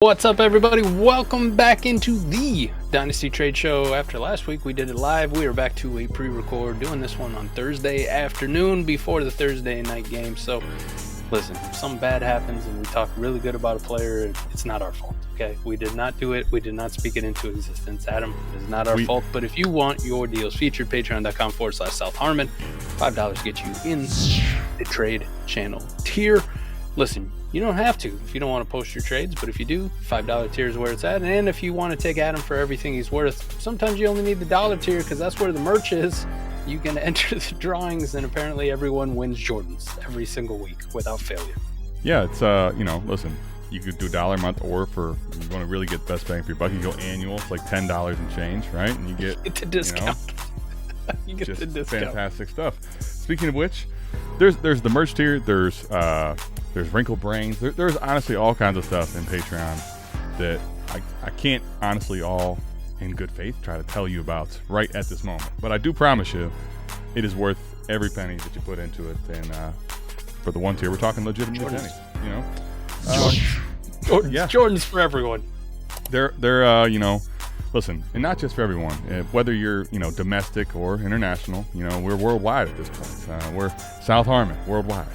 What's up, everybody? Welcome back into the Dynasty Trade Show. After last week, we did it live. We are back to a pre-record, doing this one on Thursday afternoon before the Thursday night game. So, listen, if something bad happens and we talk really good about a player, it's not our fault, okay? We did not do it. We did not speak it into existence. Adam, it is not our fault. But if you want your deals featured, patreon.com/South Harmon. $5 gets you in the trade channel tier. Listen, you don't have to if you don't want to post your trades, but if you do, $5 tier is where it's at. And if you want to take Adam for everything he's worth, sometimes you only need the dollar tier because that's where the merch is. You can enter the drawings, and apparently everyone wins Jordans every single week without failure. Yeah, it's listen, you could do $1 a month, or for you want to really get the best bang for your buck, you go annual. It's like $10 and change, right? And you get the discount. You get just the discount. Fantastic stuff. Speaking of which, there's the merch tier. There's wrinkle brains. There's honestly all kinds of stuff in Patreon that I can't honestly all in good faith try to tell you about right at this moment. But I do promise you, it is worth every penny that you put into it. And for the one tier, we're talking legitimate pennies. You know, Jordans for everyone. They're listen, and not just for everyone. Whether you're domestic or international, we're worldwide at this point. We're South Harmon worldwide.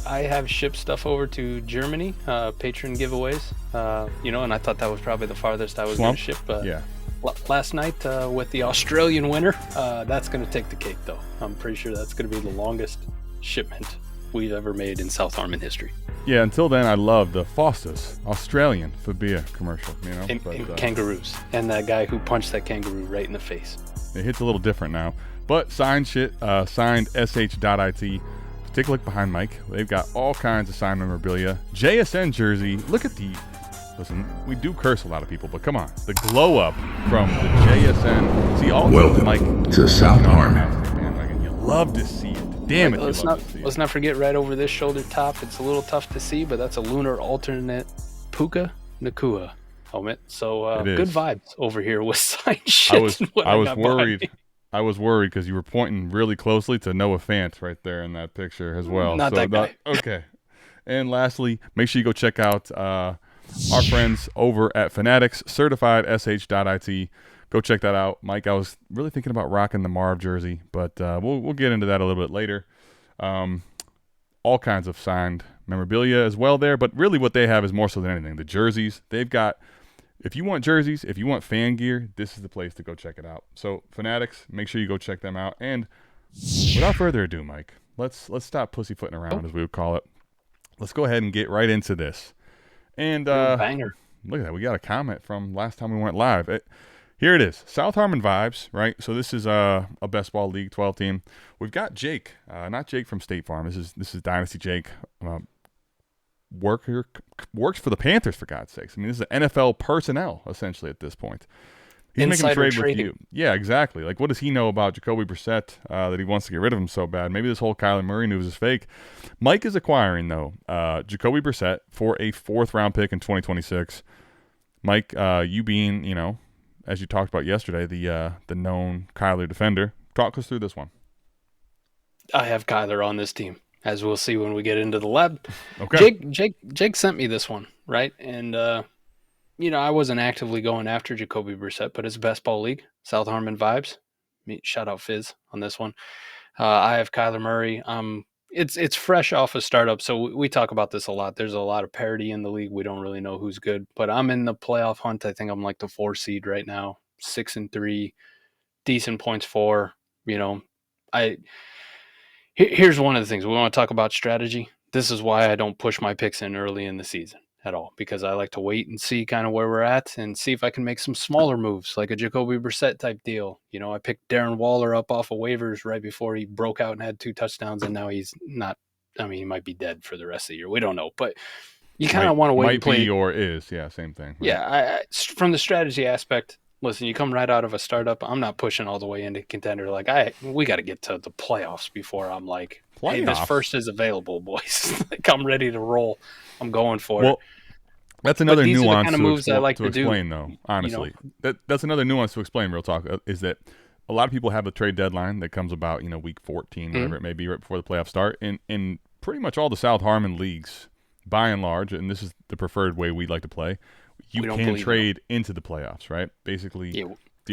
I have shipped stuff over to Germany, patron giveaways, and I thought that was probably the farthest I was going to ship. Last night with the Australian winner, that's going to take the cake, though. I'm pretty sure that's going to be the longest shipment we've ever made in South Harmon history. Yeah, until then, I love the Foster's Australian Fabia commercial, And kangaroos, and that guy who punched that kangaroo right in the face. It hits a little different now, but signed sh.it. Take a look behind Mike. They've got all kinds of signed memorabilia. JSN jersey. Look at listen, we do curse a lot of people, but come on. The glow up from the JSN. See, all welcome Mike to South Harmon. Man, you love to see it. Damn it, let's not forget right over this shoulder top. It's a little tough to see, but that's a lunar alternate Puka Nakua helmet. So good vibes over here with signed shit. I was worried. I was worried because you were pointing really closely to Noah Fant right there in that picture as well. Not that guy. Okay. And lastly, make sure you go check out our friends over at Fanatics, certified sh.it. Go check that out. Mike, I was really thinking about rocking the Marv jersey, but we'll get into that a little bit later. All kinds of signed memorabilia as well there, but really what they have is more so than anything. The jerseys, they've got. If you want jerseys, if you want fan gear, this is the place to go check it out. So Fanatics, make sure you go check them out. And without further ado, Mike, let's stop pussyfooting around, as we would call it. Let's go ahead and get right into this. And banger. Look at that. We got a comment from last time we went live. Here it is. South Harmon vibes, right? So this is a best ball league 12 team. We've got Jake, not Jake from State Farm. This is Dynasty Jake. Works for the Panthers, for God's sakes. I mean, this is NFL personnel essentially at this point. He's Insider making a trade trading. with you. Yeah, exactly. Like, what does he know about Jacoby Brissett that he wants to get rid of him so bad? Maybe this whole Kyler Murray news is fake. Mike is acquiring, though, Jacoby Brissett for a 4th-round pick in 2026. Mike, you being, as you talked about yesterday, the known Kyler defender. Talk us through this one. I have Kyler on this team, as we'll see when we get into the lab. Okay. Jake sent me this one, right? And, I wasn't actively going after Jacoby Brissett, but it's best ball league, South Harmon vibes. Shout out Fizz on this one. I have Kyler Murray. It's fresh off a startup, so we talk about this a lot. There's a lot of parity in the league. We don't really know who's good, but I'm in the playoff hunt. I think I'm like the 4 seed right now, 6-3, decent points for. Here's one of the things we want to talk about: strategy. This is why I don't push my picks in early in the season at all, because I like to wait and see kind of where we're at and see if I can make some smaller moves, like a Jacoby Brissett type deal. I picked Darren Waller up off of waivers right before he broke out and had 2 touchdowns, and now he's not. I mean, he might be dead for the rest of the year. We don't know, but you kind of want to wait and play. Might be or is, same thing. Right? Yeah, from the strategy aspect. Listen, you come right out of a startup. I'm not pushing all the way into contender. Like we got to get to the playoffs before I'm like, hey, this first is available, boys. Like I'm ready to roll. I'm going for it. That's another nuance kind of moves I like to explain, do. Though. Honestly, that's another nuance to explain. Real talk is that a lot of people have a trade deadline that comes about, week 14, whatever it may be, right before the playoffs start, and pretty much all the South Harmon leagues by and large, and this is the preferred way we'd like to play, you can trade into the playoffs, right? Basically,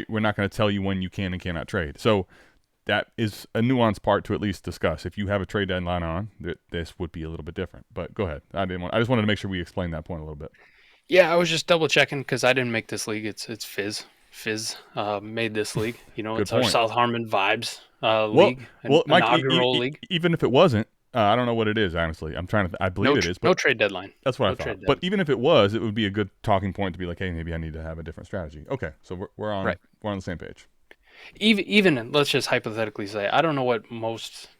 we're not going to tell you when you can and cannot trade. So that is a nuanced part to at least discuss. If you have a trade deadline on, this would be a little bit different. But go ahead. I just wanted to make sure we explained that point a little bit. Yeah, I was just double checking because I didn't make this league. It's Fizz. Fizz made this league. It's our South Harmon Vibes league, Mike, inaugural league. Even if it wasn't, I don't know what it is, honestly. I believe it is. But no trade deadline. That's what I thought. But even if it was, it would be a good talking point to be like, hey, maybe I need to have a different strategy. Okay, so we're on the same page. Even let's just hypothetically say, I don't know what most,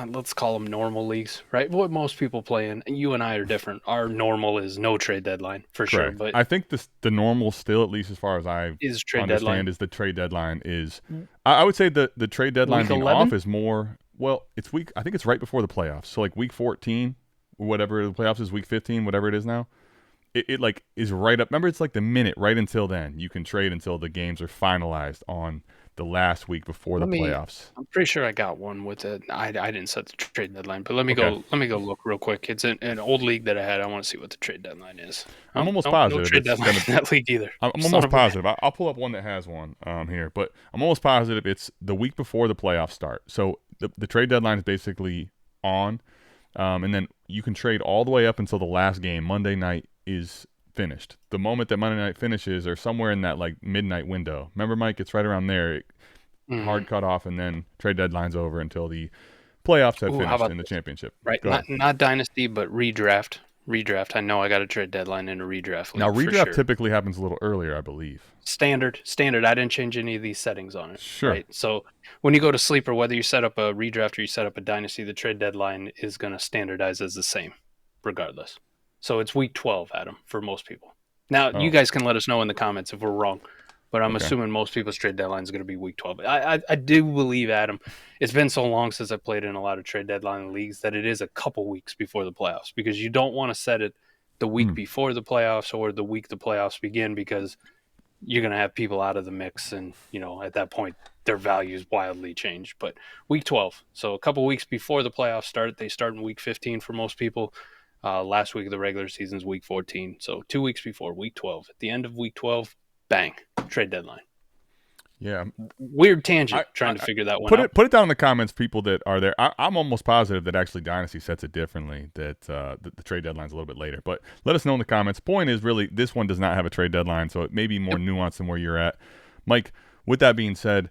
let's call them normal leagues, right? What most people play in. You and I are different. Our normal is no trade deadline for sure. But I think the normal still, at least as far as I understand, is the trade deadline is. I would say the trade deadline being off is more. Well, it's week. I think it's right before the playoffs. So like week 14, whatever the playoffs is, week 15, whatever it is now. It like is right up. Remember, it's like the minute right until then. You can trade until the games are finalized on the last week before the playoffs. I'm pretty sure I got one with it. I didn't set the trade deadline, but let me go look real quick. It's an old league that I had. I want to see what the trade deadline is. I'm almost positive. No trade deadline in that league either. I'm almost positive. I'll pull up one that has one here, but I'm almost positive it's the week before the playoffs start. So the trade deadline is basically on, and then you can trade all the way up until the last game. Monday night is finished. The moment that Monday night finishes, or somewhere in that like midnight window. Remember, Mike, it's right around there. Hard cut off, and then trade deadline's over until the playoffs have finished in the championship. Right, not dynasty, but redraft. Redraft. I know I got a trade deadline in a redraft league. Now redraft typically happens a little earlier, I believe. Standard. I didn't change any of these settings on it. Sure. Right. So when you go to sleeper, whether you set up a redraft or you set up a dynasty, the trade deadline is going to standardize as the same, regardless. So it's week 12, Adam, for most people. Now, you guys can let us know in the comments if we're wrong, but I'm assuming most people's trade deadline is going to be week 12. I do believe, Adam, it's been so long since I played in a lot of trade deadline leagues that it is a couple weeks before the playoffs, because you don't want to set it the week before the playoffs or the week the playoffs begin, because you're going to have people out of the mix, and at that point their values wildly change. But week 12, so a couple weeks before the playoffs start. They start in week 15 for most people. Last week of the regular season is week 14, so 2 weeks before week 12. At the end of week 12, bang, trade deadline. Yeah, weird tangent trying to figure that one out. Put it down in the comments, people that are there. I'm almost positive that actually Dynasty sets it differently, that the trade deadline's a little bit later. But let us know in the comments. Point is, really, this one does not have a trade deadline, so it may be more nuanced than where you're at. Mike, with that being said,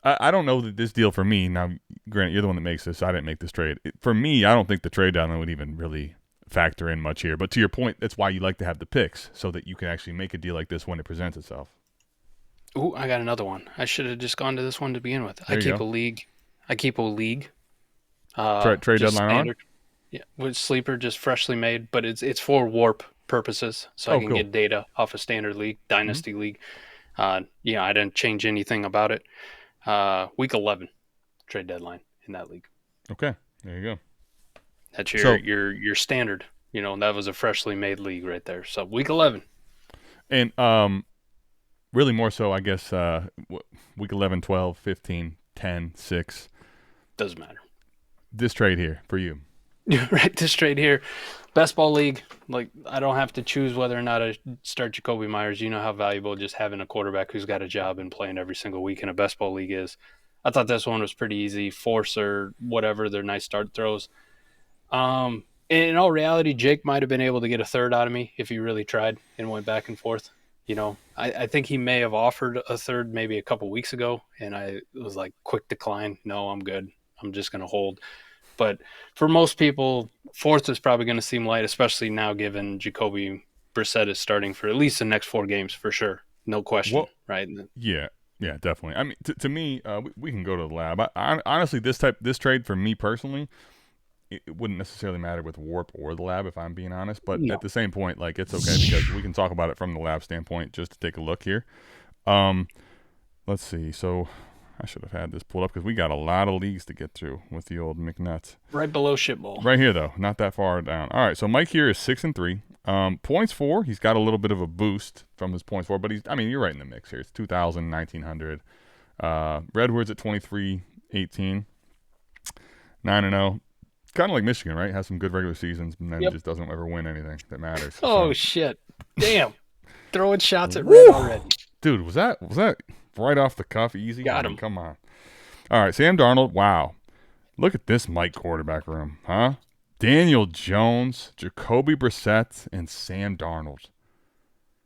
I don't know that this deal for me, now, granted, you're the one that makes this. I didn't make this trade. For me, I don't think the trade deadline would even really factor in much here. But to your point, that's why you like to have the picks, so that you can actually make a deal like this when it presents itself. Ooh, I got another one. I should have just gone to this one to begin with. I keep a league. Trade deadline standard. On? Yeah, with sleeper, just freshly made, but it's for WoRP purposes, so I can get data off a standard league, dynasty league. I didn't change anything about it. Week 11, trade deadline in that league. Okay, there you go. That's your standard. That was a freshly made league right there. So week 11. And really more so, I guess, week 11, 12, 15, 10, 6. Doesn't matter. This trade here for you. Right, this trade here. Best ball league. Like, I don't have to choose whether or not I start Jacoby Myers. You know how valuable just having a quarterback who's got a job and playing every single week in a best ball league is. I thought this one was pretty easy. Force or whatever, they're nice start throws. In all reality, Jake might have been able to get a third out of me if he really tried and went back and forth. I think he may have offered a third maybe a couple weeks ago, and I was like, quick decline. No, I'm good. I'm just going to hold. But for most people, fourth is probably going to seem light, especially now given Jacoby Brissett is starting for at least the next 4 games for sure. No question, right? Yeah, definitely. I mean, to me, we can go to the lab. Honestly, this trade for me personally, it wouldn't necessarily matter with WoRP or the lab, if I'm being honest. But at the same point, like, it's okay because we can talk about it from the lab standpoint just to take a look here. Let's see. So I should have had this pulled up because we got a lot of leagues to get through with the old McNuts. Right below shitball. Right here, though. Not that far down. All right. So Mike here is 6-3. Points for, he's got a little bit of a boost from his points for, but you're right in the mix here. It's 2,000, 1,900. Redwoods at 23-18. 9-0. Kind of like Michigan, right? Has some good regular seasons, and then Yep. just doesn't ever win anything that matters. Oh shit! Damn, throwing shots at Red Woo! already. Dude, was that right off the cuff easy? Got I mean, him. come on. All right, Sam Darnold. Wow, look at this Mike quarterback room, huh? Daniel Jones, Jacoby Brissett, and Sam Darnold.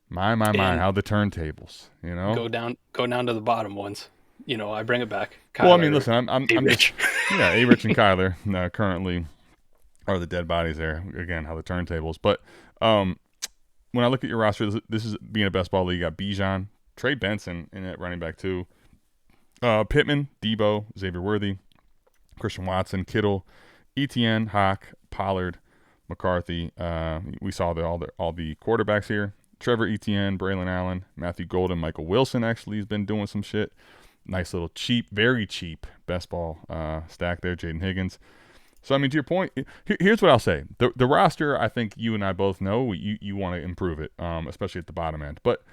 My, And how the turntables, you know? go down to the bottom ones. I bring it back. Well, I Kyler, mean, listen, I'm Rich. yeah, A-Rich and Kyler currently are the dead bodies there. Again, how the turntables. But when I look at your roster, this is being a best ball league. You got Bijan, Trey Benson in at running back too. Pittman, Debo, Xavier Worthy, Christian Watson, Kittle, Etienne, Hawk, Pollard, McCarthy. We saw all the quarterbacks here. Trevor Etienne, Braylon Allen, Matthew Golden, Michael Wilson actually has been doing some shit. Nice little cheap, very cheap best ball stack there. Jaden Higgins. So, I mean, to your point, here's what I'll say. The roster, I think you and I both know you want to improve it, especially at the bottom end. But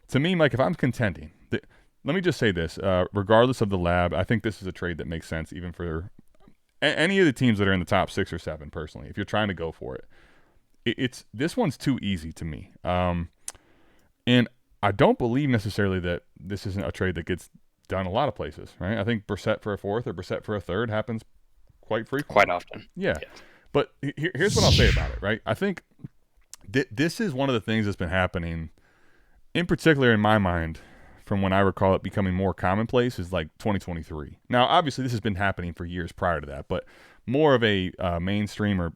to me, Mike, if I'm contending, let me just say this. Regardless of the lab, I think this is a trade that makes sense even for any of the teams that are in the top 6 or 7, personally, if you're trying to go for it. This one's too easy to me. And I don't believe necessarily that this isn't a trade that gets done a lot of places, right? I think Brissett for a 4th or Brissett for a 3rd happens quite frequently. Quite often. Yeah. But here's what I'll say about it, right? I think this is one of the things that's been happening, in particular in my mind, from when I recall it becoming more commonplace, is like 2023. Now, obviously, this has been happening for years prior to that, but more of a mainstream, or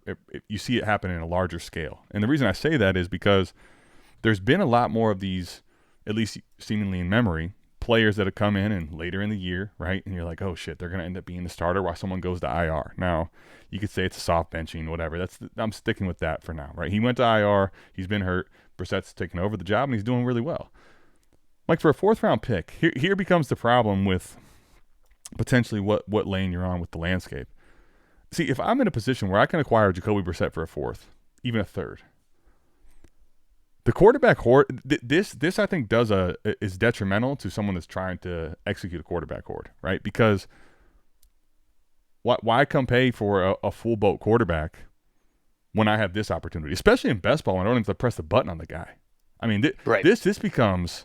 you see it happen in a larger scale. And the reason I say that is because there's been a lot more of these, at least seemingly in memory, players that have come in and later in the year, right? And you're like, oh shit, they're going to end up being the starter while someone goes to IR. Now, you could say it's a soft benching, whatever. I'm sticking with that for now, right? He went to IR. He's been hurt. Brissett's taken over the job, and he's doing really well. Like, for a 4th round pick, here becomes the problem with potentially what lane you're on with the landscape. See, if I'm in a position where I can acquire Jacoby Brissett for a 4th, even a 3rd, the quarterback hoard, this I think is detrimental to someone that's trying to execute a quarterback hoard, right? Because why come pay for a full boat quarterback when I have this opportunity, especially in best ball, and I don't have to press the button on the guy. I mean, this becomes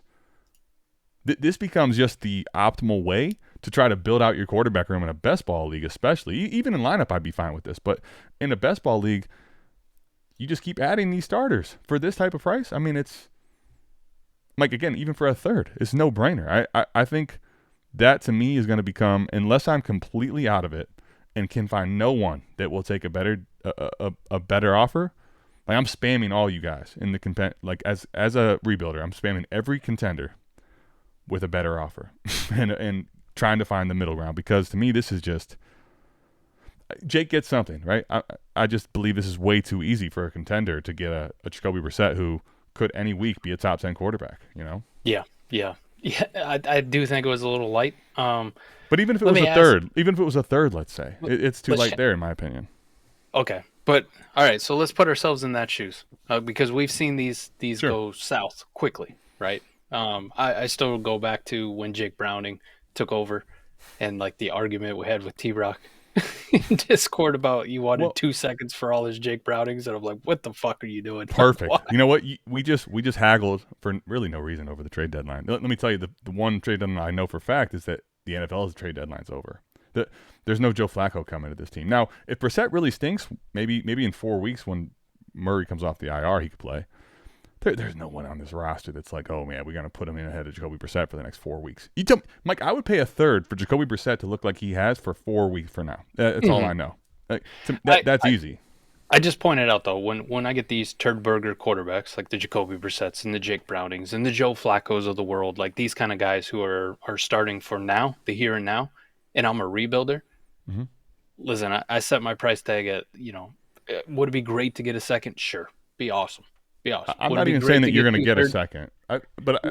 just the optimal way to try to build out your quarterback room in a best ball league, especially. Even in lineup, I'd be fine with this, but in a best ball league, you just keep adding these starters for this type of price. I mean, it's like, again, even for a 3rd, it's no brainer. I think that to me is going to become, unless I'm completely out of it and can find no one that will take a better offer. Like, I'm spamming all you guys in the like as a rebuilder, I'm spamming every contender with a better offer and trying to find the middle ground, because to me this is just, Jake gets something, right? I just believe this is way too easy for a contender to get a Jacoby Brissett who could any week be a top 10 quarterback, you know? Yeah. I do think it was a little light. But even if it was a third, let's say, it's too light there, in my opinion. Okay, but all right. So let's put ourselves in that shoes, because we've seen these Sure. go south quickly, right? I still go back to when Jake Browning took over, and like the argument we had with T-Rock in Discord about you wanted 2 seconds for all his Jake Brownings, and I'm like, what the fuck are you doing? Perfect. You know what? We just haggled for really no reason over the trade deadline. Let me tell you, the one trade deadline I know for a fact is that the NFL's trade deadline's over. There's no Joe Flacco coming to this team. Now, if Brissett really stinks, maybe in 4 weeks when Murray comes off the IR, he could play. There's no one on this roster that's like, oh man, we're gonna put him in ahead of Jacoby Brissett for the next 4 weeks. You tell me, Mike, I would pay a 3rd for Jacoby Brissett to look like he has for 4 weeks for now. That's all I know. That's easy. I just pointed out though, when I get these turd burger quarterbacks like the Jacoby Brissetts and the Jake Brownings and the Joe Flaccos of the world, like these kind of guys who are starting for now, the here and now, and I'm a rebuilder. Mm-hmm. Listen, I set my price tag at, would it be great to get a 2nd? Sure, be awesome. I'm not even saying that you're going to get a 2nd.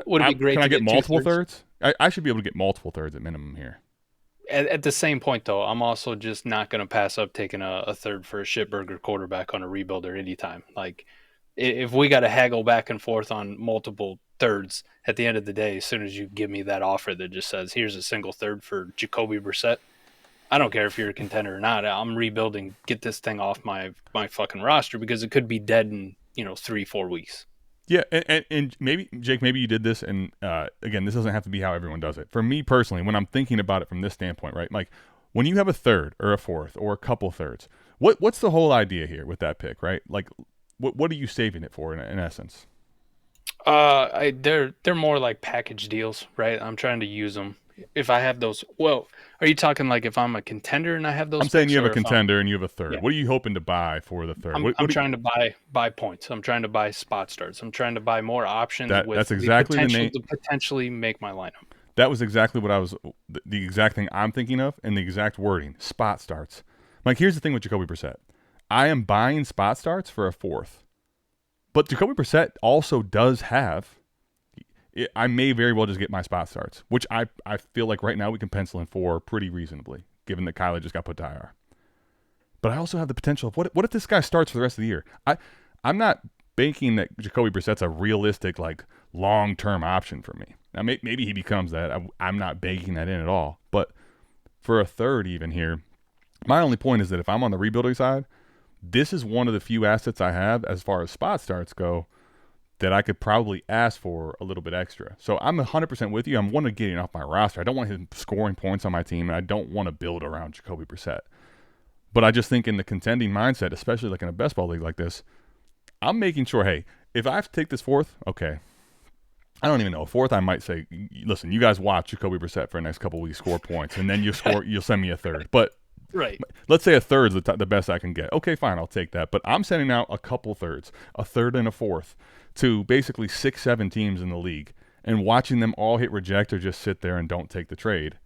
Would it be great? Can I get multiple 2/3? 3rds? I should be able to get multiple 3rds at minimum here. At the same point, though, I'm also just not going to pass up taking a 3rd for a shitburger quarterback on a rebuilder anytime. Like, if we got to haggle back and forth on multiple 3rds, at the end of the day, as soon as you give me that offer that just says, here's a single 3rd for Jacoby Brissett, I don't care if you're a contender or not. I'm rebuilding. Get this thing off my fucking roster because it could be dead in 3-4 weeks. Yeah, and maybe, Jake, maybe you did this, and again, this doesn't have to be how everyone does it. For me personally, when I'm thinking about it from this standpoint, right, like when you have a third or a fourth or a couple thirds, what's the whole idea here with that pick, right? Like, what are you saving it for in essence? They're more like package deals, right? I'm trying to use them. If I have those, well, are you talking like if I'm a contender and I have those? I'm saying picks, you have a or if contender and you have a third. Yeah. What are you hoping to buy for the third? I'm trying to buy points. I'm trying to buy spot starts. I'm trying to buy more options with that's exactly the the potential name. to potentially make my lineup. That was exactly what I was, the exact thing I'm thinking of, and the exact wording. Spot starts. Like, here's the thing with Jacoby Brissett. I am buying spot starts for a fourth, but Jacoby Brissett also does have. I may very well just get my spot starts, which I feel like right now we can pencil in for pretty reasonably, given that Kyler just got put to IR. But I also have the potential of what if this guy starts for the rest of the year? I'm not banking that Jacoby Brissett's a realistic, like, long-term option for me. Now, maybe he becomes that. I'm not banking that in at all. But for a third even here, my only point is that if I'm on the rebuilding side, this is one of the few assets I have as far as spot starts go that I could probably ask for a little bit extra. So I'm 100% with you. I'm one of getting off my roster. I don't want him scoring points on my team, and I don't want to build around Jacoby Brissett. But I just think in the contending mindset, especially like in a best ball league like this, I'm making sure, hey, if I have to take this fourth, okay. I don't even know. A fourth, I might say, listen, you guys watch Jacoby Brissett for the next couple of weeks, score points, and then you'll send me a third. But Right. let's say a third's the best I can get. Okay, fine, I'll take that. But I'm sending out a couple thirds, a third and a fourth, to basically 6-7 teams in the league, and watching them all hit reject or just sit there and don't take the trade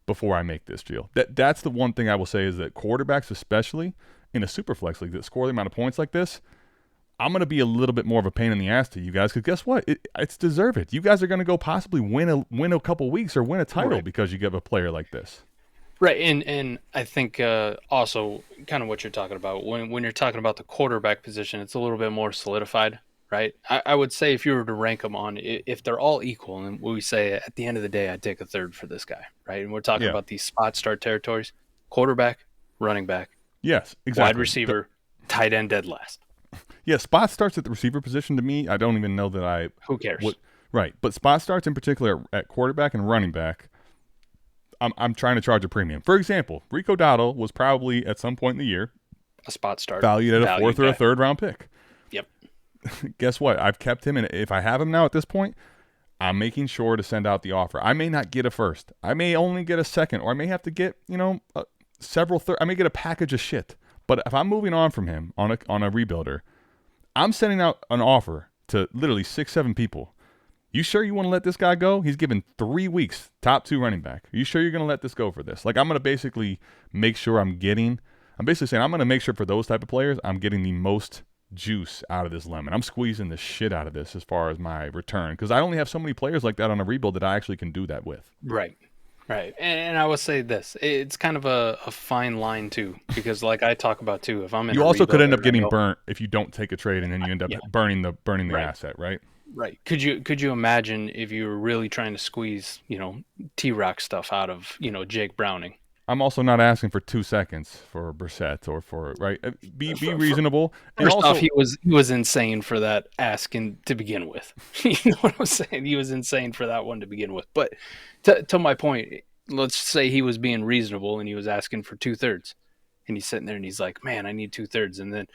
before I make this deal. That's the one thing I will say is that quarterbacks, especially in a super flex league that score the amount of points like this, I'm going to be a little bit more of a pain in the ass to you guys because guess what? It's deserved. You guys are going to go possibly win a couple weeks or win a title because you get a player like this. Right, and I think also kind of what you're talking about when you're talking about the quarterback position, it's a little bit more solidified, right? I would say if you were to rank them on, if they're all equal, and we say at the end of the day, I'd take a third for this guy, right? And we're talking about these spot start territories: quarterback, running back, yes, exactly, wide receiver, tight end, dead last. Yeah, spot starts at the receiver position to me. I don't even know that I. Who cares? Right, but spot starts in particular at quarterback and running back. I'm trying to charge a premium. For example, Rico Dowdle was probably at some point in the year a spot start valued at a fourth or a third round pick. Yep. Guess what? I've kept him, and if I have him now at this point, I'm making sure to send out the offer. I may not get a first. I may only get a second, or I may have to get several third. I may get a package of shit. But if I'm moving on from him on a rebuilder, I'm sending out an offer to literally 6-7 people. You sure you want to let this guy go? He's given 3 weeks, top 2 running back. Are you sure you're going to let this go for this? Like, I'm going to basically make sure I'm basically saying I'm going to make sure for those type of players, I'm getting the most juice out of this lemon. I'm squeezing the shit out of this as far as my return because I only have so many players like that on a rebuild that I actually can do that with. Right. Right. And I will say this, it's kind of a fine line too, because like I talk about too, if I'm in you also could end up getting burnt if you don't take a trade and then you end up burning the asset, right? Right. Could you imagine if you were really trying to squeeze, T-Rock stuff out of, Jake Browning? I'm also not asking for 2 seconds for Brissett or for right. Be reasonable. First off, he was insane for that asking to begin with. You know what I'm saying? He was insane for that one to begin with. But to my point, let's say he was being reasonable and he was asking for 2/3, and he's sitting there and he's like, "Man, I need 2/3," and then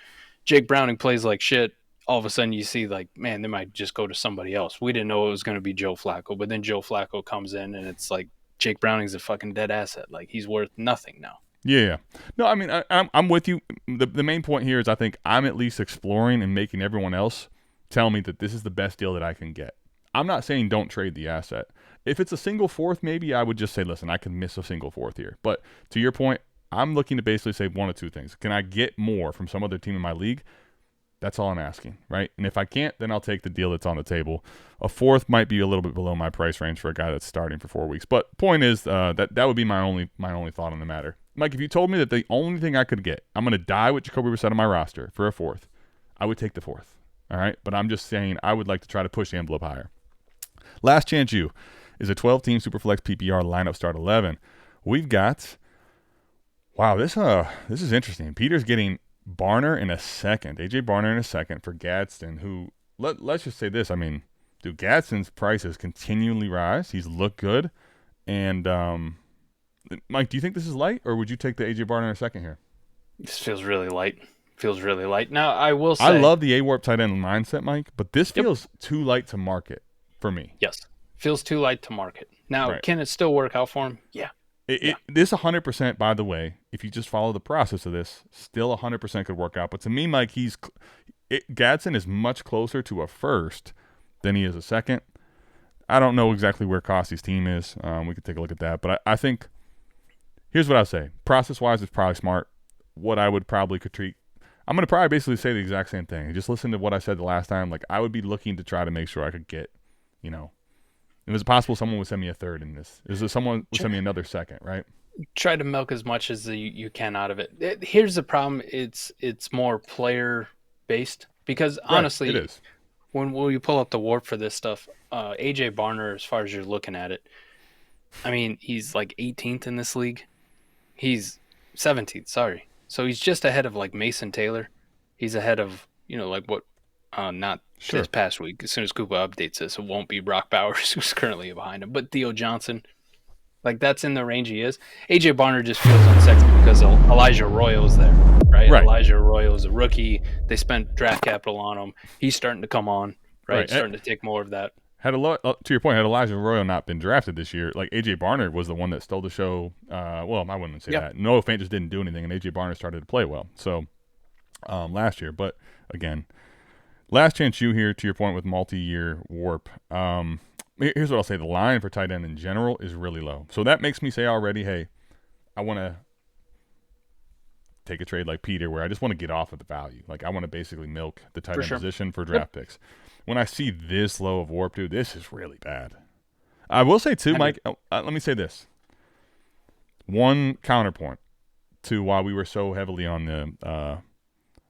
Jake Browning plays like shit. All of a sudden, you see like, man, they might just go to somebody else. We didn't know it was going to be Joe Flacco, but then Joe Flacco comes in and it's like, Jake Browning's a fucking dead asset. Like, he's worth nothing now. Yeah. No, I mean, I'm with you. The main point here is I think I'm at least exploring and making everyone else tell me that this is the best deal that I can get. I'm not saying don't trade the asset. If it's a single fourth, maybe I would just say, listen, I can miss a single fourth here. But to your point, I'm looking to basically say one of two things. Can I get more from some other team in my league? That's all I'm asking, right? And if I can't, then I'll take the deal that's on the table. A fourth might be a little bit below my price range for a guy that's starting for 4 weeks. But point is, that would be my only thought on the matter. Mike, if you told me that the only thing I could get, I'm going to die with Jacoby Brissett on my roster for a fourth, I would take the fourth. All right? But I'm just saying I would like to try to push the envelope higher. Last chance you is a 12-team Superflex PPR lineup start 11. We've got Wow, this is interesting. Peter's getting Barner in a second, AJ Barner in a second for Gadsden, who let's just say this. I mean, dude, Gadsden's prices continually rise. He's looked good, and Mike, do you think this is light, or would you take the AJ Barner in a second here? This feels really light. Feels really light. Now, I will say, I love the AWORP tight end mindset, Mike, but this Yep. feels too light to market for me. Yes, feels too light to market. Now, Right. Can it still work out for him? Yeah. This 100%, by the way, if you just follow the process of this, still 100% could work out. But to me, Mike, Gadsden is much closer to a first than he is a second. I don't know exactly where Costy's team is. We could take a look at that. But I think here's what I'll say. Process-wise, it's probably smart. What I would probably critique, I'm going to probably basically say the exact same thing. Just listen to what I said the last time. Like, I would be looking to try to make sure I could get, is it possible someone would send me a third in this? Is there someone would send me another second, right? Try to milk as much as you can out of it. Here's the problem. It's more player-based because, honestly, it is. When you pull up the WoRP for this stuff, AJ Barner, as far as you're looking at it, I mean, he's like 18th in this league. He's 17th, sorry. So he's just ahead of like Mason Taylor. He's ahead of, not Sure. this past week. As soon as Koopa updates this, it won't be Brock Bowers who's currently behind him, but Theo Johnson. Like, that's in the range he is. AJ Barner just feels unsexy because Elijah Arroyo's there, right? Elijah Arroyo's a rookie. They spent draft capital on him. He's starting to come on, right? Starting to take more of that. To your point, had Elijah Arroyo not been drafted this year, like AJ Barner was the one that stole the show. Well, I wouldn't say that. Noah Fant just didn't do anything, and AJ Barner started to play well. So last year, but again, last chance you here. To your point with multi-year WoRP. Here's what I'll say: the line for tight end in general is really low. So that makes me say already, hey, I want to take a trade like Peter, where I just want to get off of the value. Like, I want to basically milk the tight end position for draft picks. When I see this low of WoRP, dude, this is really bad. I will say, too, Mike, let me say this. One counterpoint to why we were so heavily on the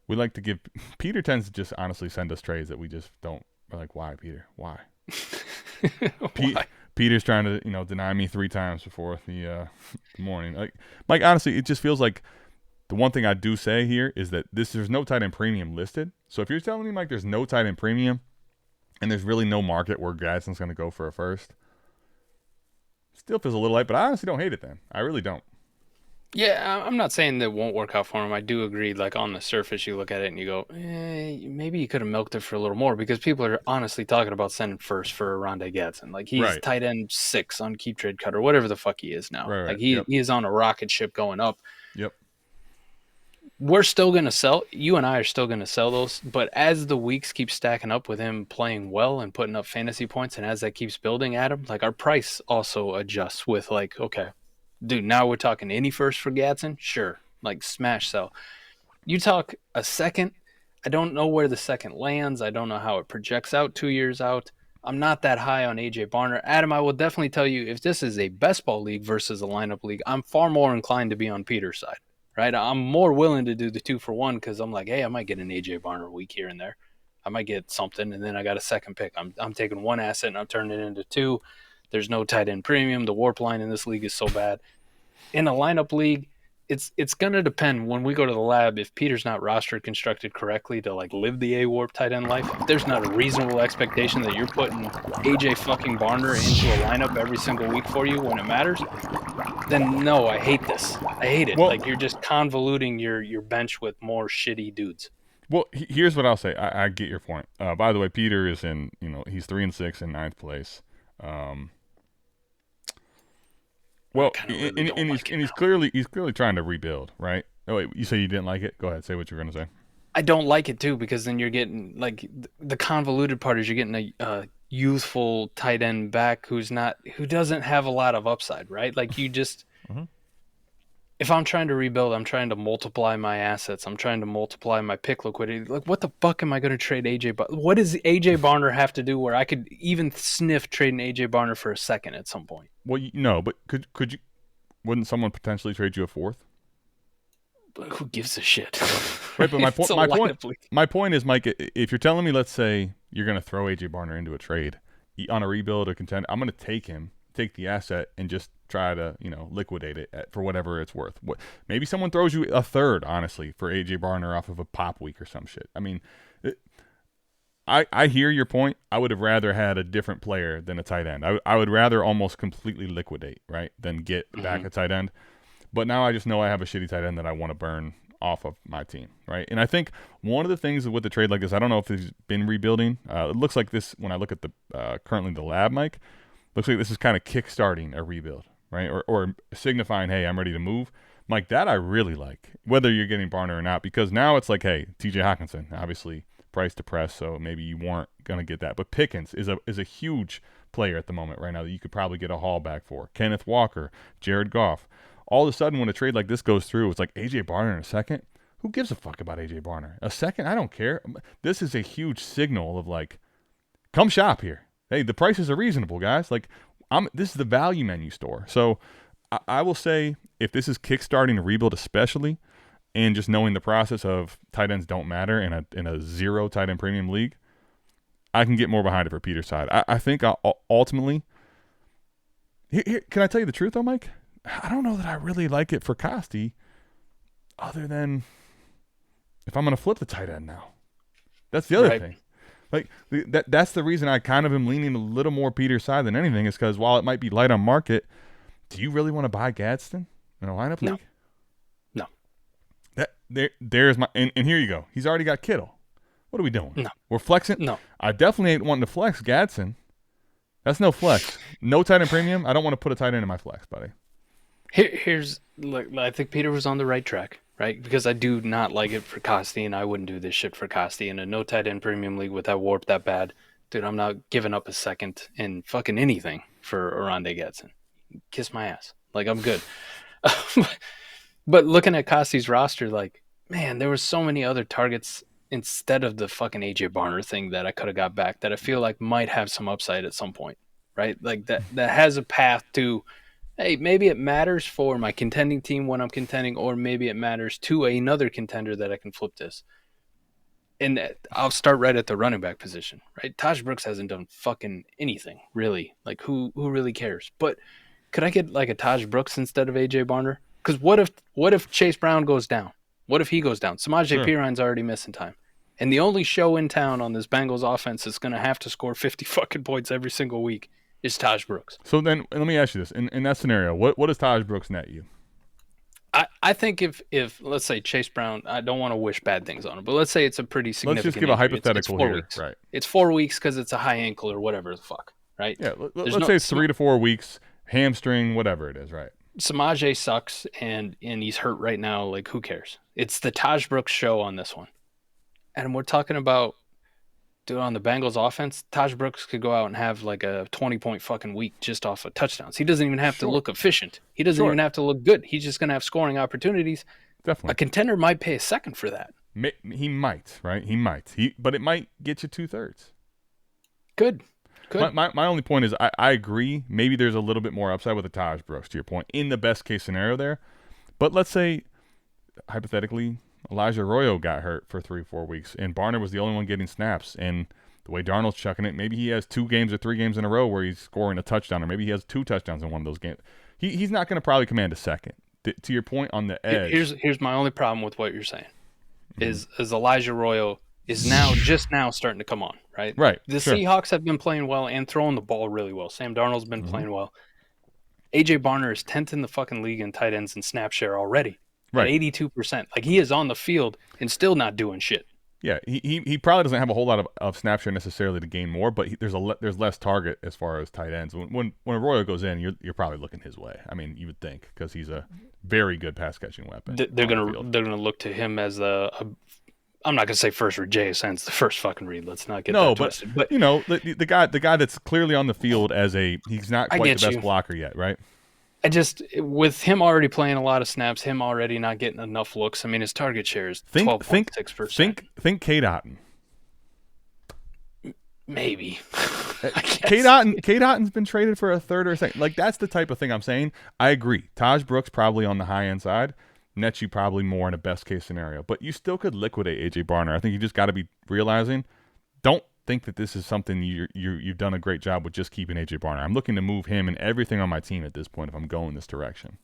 we like to give – Peter tends to just honestly send us trades that we just don't – we're like, why, Peter? Why? Why? Peter's trying to, deny me 3 times before the morning. Like, Mike, honestly, it just feels like the one thing I do say here is that there's no tight end premium listed. So if you're telling me, Mike, there's no tight end premium – and there's really no market where Gadsden's going to go for a first, still feels a little light, but I honestly don't hate it then. I really don't. Yeah, I'm not saying that it won't work out for him. I do agree, like, on the surface, you look at it and you go, maybe you could have milked it for a little more, because people are honestly talking about sending first for Rondé Gadsden. Like, he's tight end 6 on Keep Trade Cutter, whatever the fuck he is now. Like, he is on a rocket ship going up. Yep. We're still going to sell. You and I are still going to sell those. But as the weeks keep stacking up with him playing well and putting up fantasy points, and as that keeps building, Adam, like, our price also adjusts with, like, okay, dude, now we're talking any first for Gadsden? Sure. Like, smash sell. You talk a second, I don't know where the second lands. I don't know how it projects out 2 years out. I'm not that high on AJ Barner. Adam, I will definitely tell you, if this is a best ball league versus a lineup league, I'm far more inclined to be on Peter's side. Right, I'm more willing to do the 2-for-1 because I'm like, hey, I might get an AJ Barner week here and there. I might get something, and then I got a second pick. I'm taking one asset and I'm turning it into 2. There's no tight end premium. The WoRP line in this league is so bad. In a lineup league, it's gonna depend when we go to the lab. If Peter's not roster constructed correctly to like live the AWoRP tight end life, if there's not a reasonable expectation that you're putting AJ fucking Barner into a lineup every single week for you when it matters, then no, I hate this. I hate it. Well, like, you're just convoluting your bench with more shitty dudes. Well, here's what I'll say. I get your point. By the way, Peter is in, he's 3-6 in 9th place. Well, he's clearly trying to rebuild, right? Oh wait, you say you didn't like it? Go ahead, say what you're going to say. I don't like it too, because then you're getting, like, the convoluted part is you're getting a youthful tight end back who doesn't have a lot of upside, right? Like, you just if I'm trying to rebuild, I'm trying to multiply my assets. I'm trying to multiply my pick liquidity. Like, what the fuck am I going to trade AJ Barner? What does AJ Barner have to do where I could even sniff trading AJ Barner for a second at some point? Well, no, but could you? Wouldn't someone potentially trade you a 4th? But who gives a shit? Right, but my point is, Mike, if you're telling me, let's say you're going to throw AJ Barner into a trade on a rebuild or contender, I'm going to take him take the asset and just try to, liquidate it for whatever it's worth. Maybe someone throws you a third, honestly, for AJ Barner off of a pop week or some shit. I mean, I hear your point. I would have rather had a different player than a tight end. I would rather almost completely liquidate, right, than get back a tight end. But now I just know I have a shitty tight end that I want to burn off of my team, right? And I think one of the things with a trade like this, I don't know if he's been rebuilding. It looks like this, when I look at the currently the lab, Mike, looks like this is kind of kickstarting a rebuild, right? Or signifying, hey, I'm ready to move. Mike, that I really like, whether you're getting Barner or not, because now it's like, hey, TJ Hawkinson, obviously price depressed, so maybe you weren't going to get that. But Pickens is a huge player at the moment right now that you could probably get a haul back for. Kenneth Walker, Jared Goff. All of a sudden, when a trade like this goes through, it's like AJ Barner in a second. Who gives a fuck about AJ Barner? A second? I don't care. This is a huge signal of like, come shop here. Hey, the prices are reasonable, guys. Like, this is the value menu store. So I will say, if this is kickstarting a rebuild, especially, and just knowing the process of tight ends don't matter in a zero tight end premium league, I can get more behind it for Peter's side. I think ultimately, here, can I tell you the truth though, Mike? I don't know that I really like it for Costi, other than if I'm going to flip the tight end now. That's the other thing. Like that's the reason I kind of am leaning a little more Peter's side than anything, is because while it might be light on market, do you really want to buy Gadsden in a lineup league? No. There's my and here you go. He's already got Kittle. What are we doing? No. We're flexing? No. I definitely ain't wanting to flex Gadsden. That's no flex. No tight end premium. I don't want to put a tight end in my flex, buddy. Here's like, I think Peter was on the right track, right? Because I do not like it for Costi, and I wouldn't do this shit for Costi in a no tight end premium league with that WoRP that bad. Dude, I'm not giving up a second in fucking anything for Oronde Gadsden. Kiss my ass. Like, I'm good. But looking at Costi's roster, like, man, there were so many other targets instead of the fucking AJ Barner thing that I could have got back that I feel like might have some upside at some point, right? Like that has a path to, hey, maybe it matters for my contending team when I'm contending, or maybe it matters to another contender that I can flip this. And I'll start right at the running back position, right? Taj Brooks hasn't done fucking anything, really. Like, who really cares? But could I get like a Taj Brooks instead of AJ Barner? Because what if Chase Brown goes down? What if he goes down? Samaje Perine already missing time. And the only show in town on this Bengals offense that's going to have to score 50 fucking points every single week is Taj Brooks. So then let me ask you this. In that scenario, what does Taj Brooks net you? I think if let's say Chase Brown, I don't want to wish bad things on him, but let's say it's a pretty significant Let's just give injury. a hypothetical it's 4 here. weeks. Right. It's 4 weeks because it's a high ankle or whatever the fuck, right? Yeah, let's say it's 3 to 4 weeks, hamstring, whatever it is, right? Samaje sucks and he's hurt right now. Like, who cares? It's the Taj Brooks show on this one. And we're talking about, dude, on the Bengals offense, Taj Brooks could go out and have like a 20-point fucking week just off of touchdowns. He doesn't even have to look efficient. He doesn't even have to look good. He's just going to have scoring opportunities. Definitely. A contender might pay a second for that. He might, right? He might. But it might get you 2/3. Good. My only point is I agree. Maybe there's a little bit more upside with the Taj Brooks, to your point, in the best case scenario there. But let's say, hypothetically, Elijah Arroyo got hurt for 3 or 4 weeks, and Barner was the only one getting snaps. And the way Darnold's chucking it, maybe he has 2 games or 3 games in a row where he's scoring a touchdown, or maybe he has 2 touchdowns in one of those games. He's not going to probably command a second. To your point on the edge. Here's my only problem with what you're saying. Is Elijah Arroyo is just now starting to come on, right? Right. The Seahawks have been playing well and throwing the ball really well. Sam Darnold's been playing well. AJ Barner is 10th in the fucking league in tight ends and snap share already. Right. At 82%. Like, he is on the field and still not doing shit. Yeah, he probably doesn't have a whole lot of snap share necessarily to gain more, but there's less target as far as tight ends. When Arroyo goes in, you're probably looking his way. I mean, you would think, because he's a very good pass catching weapon. They're gonna look to him as I'm not gonna say first read. JSN's the first fucking read. Let's not get that twisted. But you know, the guy that's clearly on the field as he's not quite the best blocker yet, right? With him already playing a lot of snaps, him already not getting enough looks. I mean, his target share is 12.6%. Think Cade Otton. Maybe. Cade Otton's been traded for a third or a second. Like, that's the type of thing I'm saying. I agree. Taj Brooks probably on the high end side. Nets you probably more in a best case scenario. But you still could liquidate AJ Barner. I think you just got to be realizing, don't think that this is something you've done a great job with just keeping AJ Barner. I'm looking to move him and everything on my team at this point if I'm going this direction.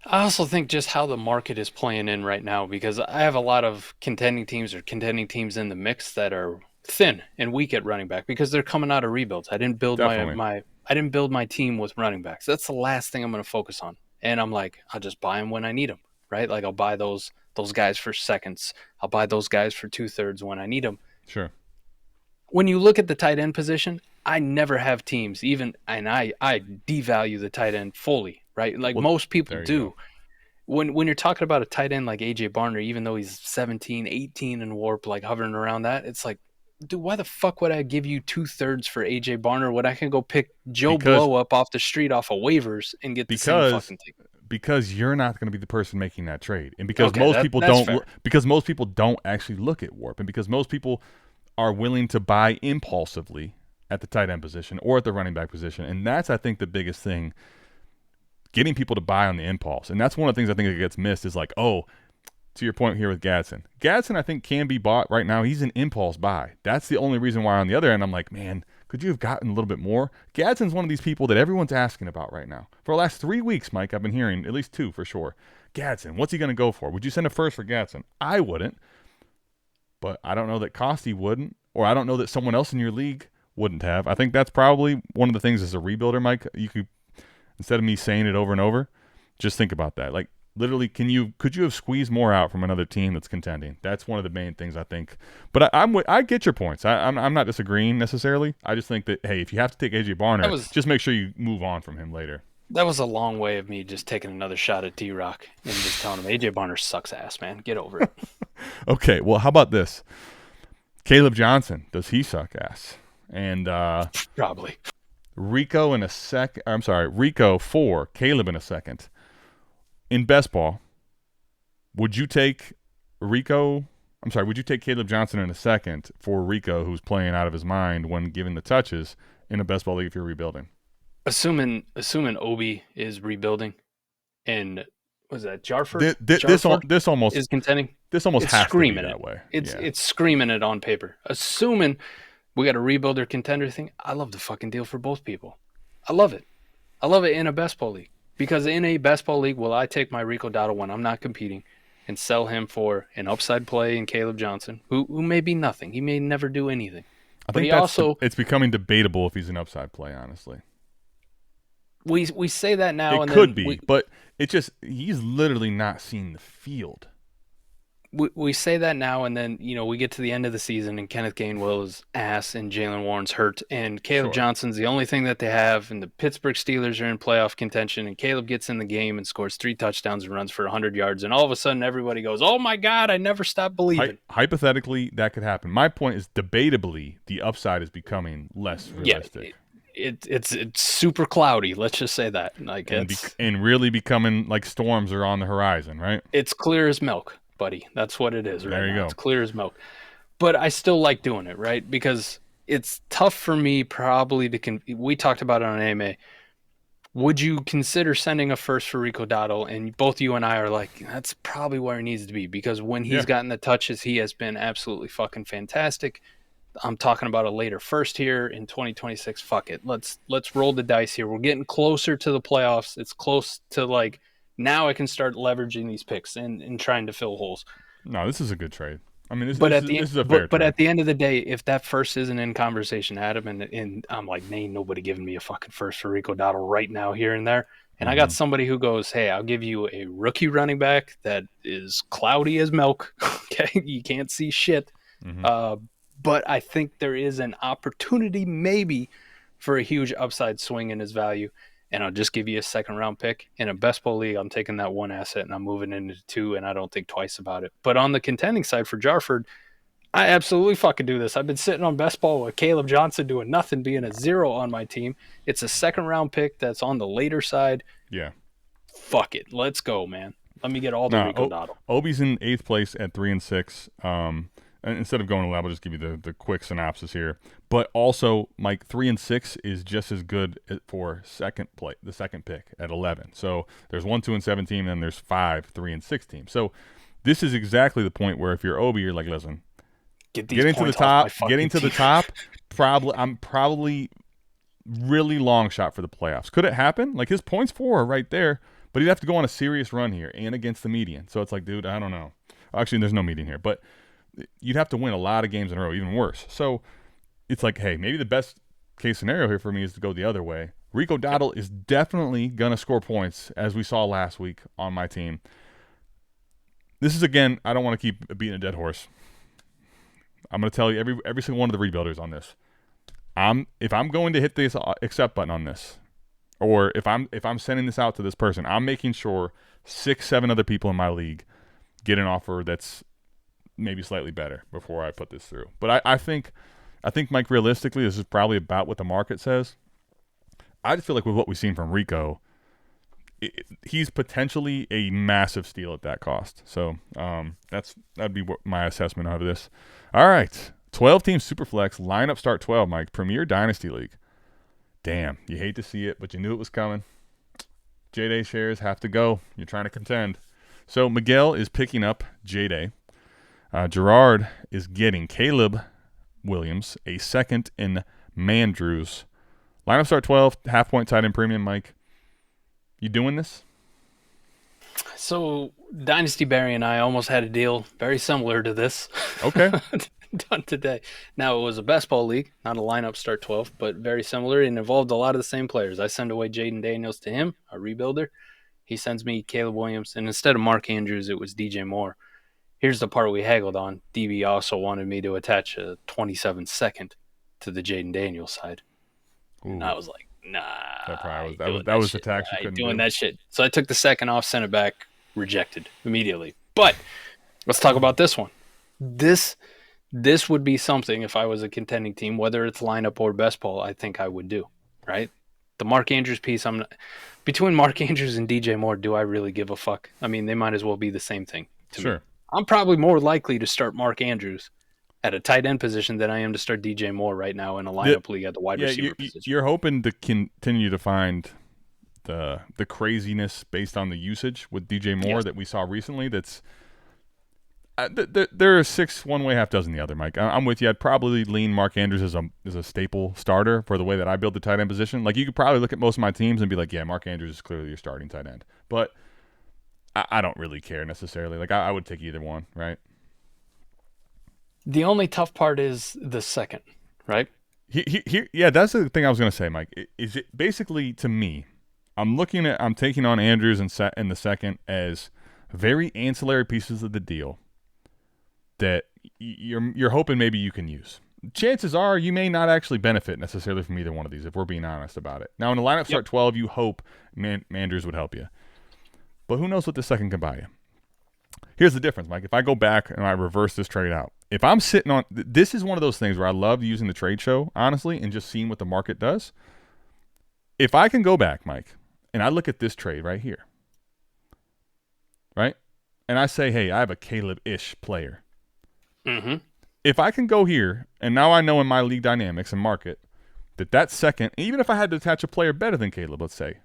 I also think just how the market is playing in right now, because I have a lot of contending teams in the mix that are thin and weak at running back because they're coming out of rebuilds. I didn't build my team with running backs. That's the last thing I'm going to focus on. And I'm like, I'll just buy them when I need them, right? Like I'll buy those guys for seconds. I'll buy those guys for 2/3 when I need them. Sure. When you look at the tight end position, I never have teams and I devalue the tight end fully, right? Like most people do. When you're talking about a tight end like AJ Barner, even though he's 17, 18 in WoRP, like hovering around that, it's like, dude, why the fuck would I give you 2/3 for AJ Barner when I can go pick Joe Blow up off the street off of waivers and get the same fucking thing? Because you're not going to be the person making that trade, and because most people don't actually look at WoRP, and because most people are willing to buy impulsively at the tight end position or at the running back position, and that's, I think, the biggest thing, getting people to buy on the impulse. And that's one of the things I think that gets missed is like, oh, to your point here with Gadsden. Gadsden, I think, can be bought right now. He's an impulse buy. That's the only reason why on the other end I'm like, man, could you have gotten a little bit more? Gadsden's one of these people that everyone's asking about right now. For the last 3 weeks, Mike, I've been hearing, at least 2 for sure. Gadsden, what's he going to go for? Would you send a first for Gadsden? I wouldn't. But I don't know that Costy wouldn't, or I don't know that someone else in your league wouldn't have. I think that's probably one of the things as a rebuilder, Mike, you could, instead of me saying it over and over, just think about that. Like, literally, could you have squeezed more out from another team that's contending? That's one of the main things I think. But I get your points. I'm not disagreeing necessarily. I just think that, hey, if you have to take AJ Barner, just make sure you move on from him later. That was a long way of me just taking another shot at D-Rock and just telling him, AJ Barner sucks ass, man. Get over it. Okay, well, how about this? Caleb Johnson, does he suck ass? And probably. Rico for Caleb in a second. In best ball, would you take Caleb Johnson in a second for Rico, who's playing out of his mind when given the touches in a best ball league if you're rebuilding? Assuming Obi is rebuilding, and was that Jarford? This almost is contending. This almost has to be that way. It's screaming it on paper. Assuming we got a rebuilder contender thing, I love the fucking deal for both people. I love it. I love it in a best ball league. Because in a best ball league, will I take my Rico Dowdle when I'm not competing and sell him for an upside play in Caleb Johnson, who may be nothing. He may never do anything. I think it's becoming debatable if he's an upside play, honestly. We say that now. It could be, but he's literally not seen the field. We say that now, and then we get to the end of the season, and Kenneth Gainwell's ass and Jalen Warren's hurt, and Caleb Johnson's the only thing that they have, and the Pittsburgh Steelers are in playoff contention, and Caleb gets in the game and scores 3 touchdowns and runs for 100 yards, and all of a sudden everybody goes, "Oh my God, I never stopped believing." Hypothetically, that could happen. My point is, debatably, the upside is becoming less realistic. It's super cloudy. Let's just say that, and really becoming like storms are on the horizon, right? It's clear as milk, buddy. That's what it is. There you go. It's clear as milk. But I still like doing it, right? Because it's tough for me probably we talked about it on AMA. Would you consider sending a first for Rico Dowdle? And both you and I are like, that's probably where he needs to be, because when he's gotten the touches, he has been absolutely fucking fantastic. I'm talking about a later first here in 2026. Fuck it. Let's roll the dice here. We're getting closer to the playoffs. It's close to now I can start leveraging these picks and trying to fill holes. No, this is a good trade. I mean, this is a fair trade. But at the end of the day, if that first isn't in conversation, Adam, and I'm like, ain't nobody giving me a fucking first for Rico Dowdle right now, here and there. And I got somebody who goes, hey, I'll give you a rookie running back that is cloudy as milk. Okay, you can't see shit. But I think there is an opportunity maybe for a huge upside swing in his value. And I'll just give you a second round pick. In a best ball league, I'm taking that one asset and I'm moving into 2, and I don't think twice about it. But on the contending side for Jarford, I absolutely fucking do this. I've been sitting on best ball with Caleb Johnson doing nothing, being a 0 on my team. It's a second round pick that's on the later side. Yeah. Fuck it. Let's go, man. Let me get all the Rico Dowdle. Obi's in 8th place at 3-6. And instead of going to lab, I'll just give you the quick synopsis here. But also, Mike, 3-6 is just as good for the second pick at 11. So there's 1, 2, and 7 team, and then there's 5, 3, and 6 teams. So this is exactly the point where if you're Obi, you're like, listen, Get these Getting to the points off my top, fucking team. I'm probably really long shot for the playoffs. Could it happen? Like, his points for are right there, but he'd have to go on a serious run here and against the median. So it's like, dude, I don't know. Actually, there's no median here, but you'd have to win a lot of games in a row, even worse. So it's like, hey, maybe the best case scenario here for me is to go the other way. Rico Dowdle is definitely going to score points, as we saw last week on my team. This is, again, I don't want to keep beating a dead horse. I'm going to tell you every single one of the rebuilders on this. If I'm going to hit this accept button on this, or if I'm sending this out to this person, I'm making sure 6-7 other people in my league get an offer that's maybe slightly better before I put this through. But I think, Mike, realistically, this is probably about what the market says. I just feel like with what we've seen from Rico, he's potentially a massive steal at that cost. So that'd be my assessment of this. All right, 12-team Superflex lineup start 12, Mike. Premier Dynasty League. Damn, you hate to see it, but you knew it was coming. J-Day shares have to go. You're trying to contend. So Miguel is picking up J-Day. Gerard is getting Caleb Williams, a second in Mandrews. Lineup start 12, half-point tight end premium, Mike. You doing this? So Dynasty Barry and I almost had a deal very similar to this. Okay. Done today. Now, it was a best ball league, not a lineup start 12, but very similar and involved a lot of the same players. I send away Jaden Daniels to him, a rebuilder. He sends me Caleb Williams, and instead of Mark Andrews, it was DJ Moore. Here's the part we haggled on. DB also wanted me to attach a 27 second to the Jaden Daniels side. Ooh. And I was like, nah. That was the tax you couldn't doing do. that shit. So I took the second off, sent it back, rejected immediately. But let's talk about this one. This would be something if I was a contending team, whether it's lineup or best ball, I think I would do, right? The Mark Andrews piece, between Mark Andrews and DJ Moore, do I really give a fuck? I mean, they might as well be the same thing to me. I'm probably more likely to start Mark Andrews at a tight end position than I am to start DJ Moore right now in a lineup league at the wide receiver position. You're hoping to continue to find the craziness based on the usage with DJ Moore that we saw recently. That's there are 6 one way, half dozen the other, Mike. I'm with you. I'd probably lean Mark Andrews as a staple starter for the way that I build the tight end position. Like, you could probably look at most of my teams and be like, yeah, Mark Andrews is clearly your starting tight end. But I don't really care necessarily. Like, I would take either one, right? The only tough part is the second, right? Yeah, that's the thing I was going to say, Mike. Is it basically, to me, I'm taking on Andrews in the second as very ancillary pieces of the deal that you're hoping maybe you can use. Chances are you may not actually benefit necessarily from either one of these, if we're being honest about it. Now, in the lineup start 12, you hope Mandrews would help you. But who knows what the second can buy you. Here's the difference, Mike. If I go back and I reverse this trade out, if I'm sitting on – this is one of those things where I love using the trade show, honestly, and just seeing what the market does. If I can go back, Mike, and I look at this trade right here, right, and I say, hey, I have a Caleb-ish player. Mm-hmm. If I can go here, and now I know in my league dynamics and market that second, even if I had to attach a player better than Caleb, let's say,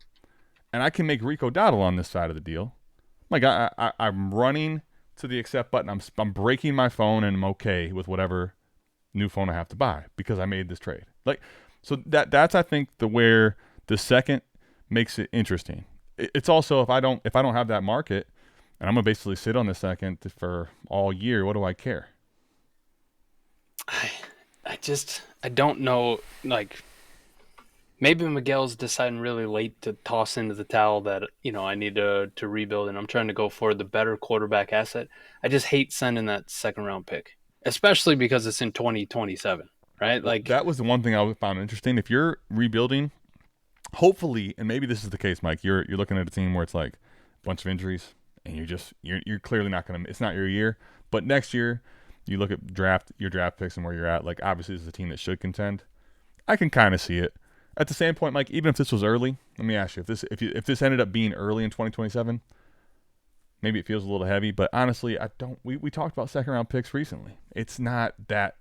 and I can make Rico Dowdle on this side of the deal, like I'm running to the accept button. I'm breaking my phone, and I'm okay with whatever new phone I have to buy because I made this trade. Like, so that's I think where the second makes it interesting. It's also if I don't have that market, and I'm gonna basically sit on the second for all year. What do I care? I don't know. Like, maybe Miguel's deciding really late to toss into the towel that, I need to rebuild, and I'm trying to go for the better quarterback asset. I just hate sending that second round pick, especially because it's in 2027, right? Like, that was the one thing I found interesting. If you're rebuilding, hopefully, and maybe this is the case, Mike, you're looking at a team where it's like a bunch of injuries, and you're clearly not going to. It's not your year, but next year you look at your draft picks and where you're at. Like, obviously, this is a team that should contend. I can kind of see it. At the same point, Mike, even if this was early, let me ask you, if this ended up being early in 2027, maybe it feels a little heavy, but honestly, we talked about second round picks recently. It's not that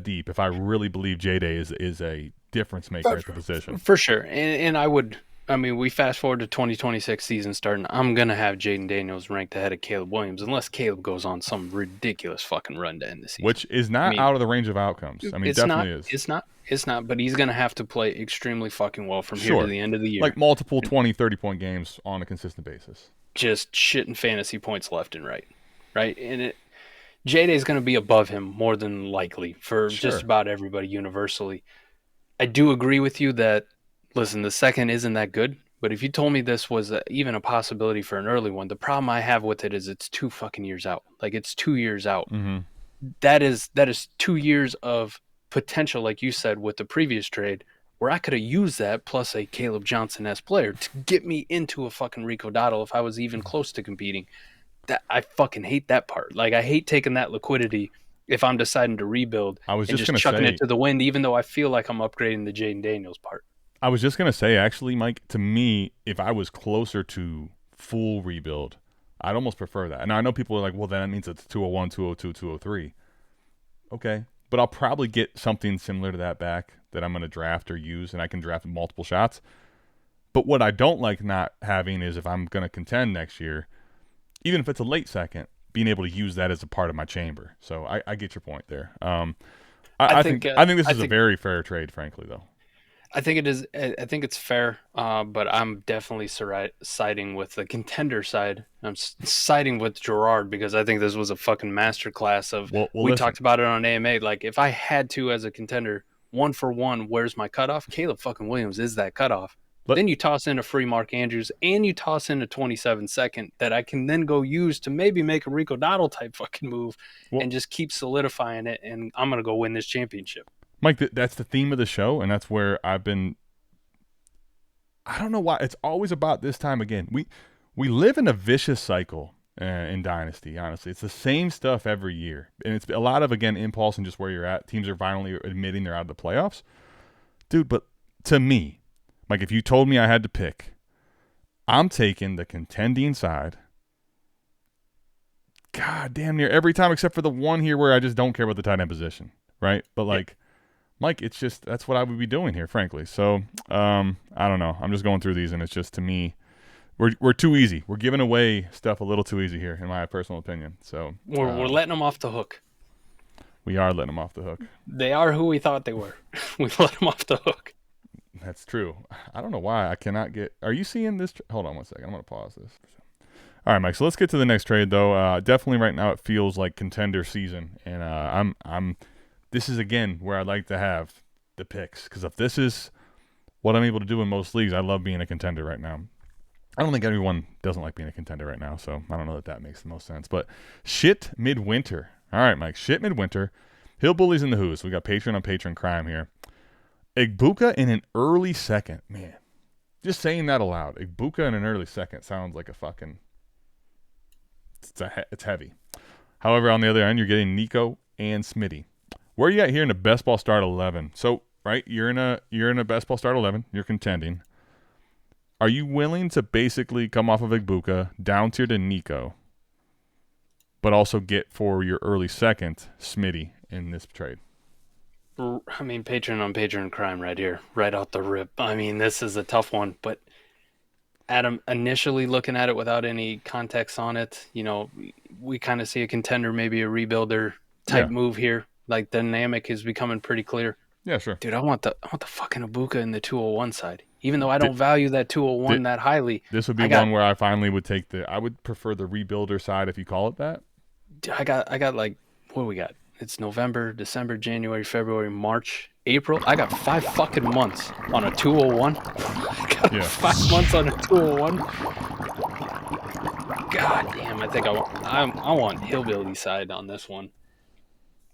deep if I really believe J-Day is a difference maker at the position. For sure. And I would I mean, we fast forward to 2026 season starting. I'm going to have Jaden Daniels ranked ahead of Caleb Williams unless Caleb goes on some ridiculous fucking run to end the season. Which is not out of the range of outcomes. I mean, definitely is. It's not, but he's going to have to play extremely fucking well from here to the end of the year. Like multiple 20, 30-point games on a consistent basis. Just shitting fantasy points left and right. And J-Day is going to be above him more than likely for just about everybody universally. I do agree with you that, listen, the second isn't that good, but if you told me this was even a possibility for an early one, the problem I have with it is it's 2 fucking years out. Like, it's 2 years out. Mm-hmm. That is 2 years of potential, like you said, with the previous trade, where I could have used that plus a Caleb Johnson-esque player to get me into a fucking Rico Dowdle if I was even close to competing. That I fucking hate that part. Like, I hate taking that liquidity if I'm deciding to rebuild and just chucking it to the wind, even though I feel like I'm upgrading the Jaden Daniels part. I was just going to say, actually, Mike, to me, if I was closer to full rebuild, I'd almost prefer that. And I know people are like, well, then that means it's 201, 202, 203. Okay. But I'll probably get something similar to that back that I'm going to draft or use, and I can draft multiple shots. But what I don't like not having is if I'm going to contend next year, even if it's a late second, being able to use that as a part of my chamber. So I get your point there. I think this is a very fair trade, frankly, though. I think it is. I think it's fair, but I'm definitely siding with the contender side. I'm siding with Gerard because I think this was a fucking masterclass of. We talked about it on AMA. Like, if I had to, as a contender, 1-for-1, where's my cutoff? Caleb fucking Williams is that cutoff. Then you toss in a free Mark Andrews and you toss in a 27 second that I can then go use to maybe make a Rico Dowdle type fucking move and just keep solidifying it. And I'm going to go win this championship. Mike, that's the theme of the show, and that's where I've been. I don't know why it's always about this time again. We live in a vicious cycle in Dynasty. Honestly, it's the same stuff every year, and it's a lot of, again, impulse and just where you're at. Teams are finally admitting they're out of the playoffs, dude. But to me, Mike, if you told me I had to pick, I'm taking the contending side. God damn near every time except for the one here where I just don't care about the tight end position, right? But like. Yeah. Mike, it's just that's what I would be doing here, frankly. So I don't know. I'm just going through these, and it's just, to me, we're too easy. We're giving away stuff a little too easy here, in my personal opinion. So we're letting them off the hook. We are letting them off the hook. They are who we thought they were. We let them off the hook. That's true. I don't know why I cannot get. Are you seeing this? Hold on one second. I'm going to pause this. All right, Mike. So let's get to the next trade, though. Definitely, right now, it feels like contender season, and I'm. This is, again, where I'd like to have the picks, because if this is what I'm able to do in most leagues, I love being a contender right now. I don't think everyone doesn't like being a contender right now, so I don't know that makes the most sense. But shit midwinter. All right, Mike, shit midwinter. Hillbillies in the Who's. We got patron on patron crime here. Ibuka in an early second. Man, just saying that aloud. Ibuka in an early second sounds like a fucking... It's heavy. However, on the other end, you're getting Nico and Smitty. Where are you at here in the best ball start 11? So, right, you're in a best ball start 11. You're contending. Are you willing to basically come off of Ibuka, down tier to Nico, but also get for your early second Smitty in this trade? I mean, patron on patron crime right here, right out the rip. I mean, this is a tough one, but Adam, initially looking at it without any context on it, we kind of see a contender, maybe a rebuilder type move here. Like, the dynamic is becoming pretty clear. Yeah, sure. Dude, I want the fucking Ibuka in the 201 side. Even though I don't value that 201 that highly. This would be one where I finally would take I would prefer the rebuilder side, if you call it that. I got like, what do we got? It's November, December, January, February, March, April. I got 5 fucking months on a 201. I got 5 months on a 201. God damn, I think I want Hillbilly side on this one.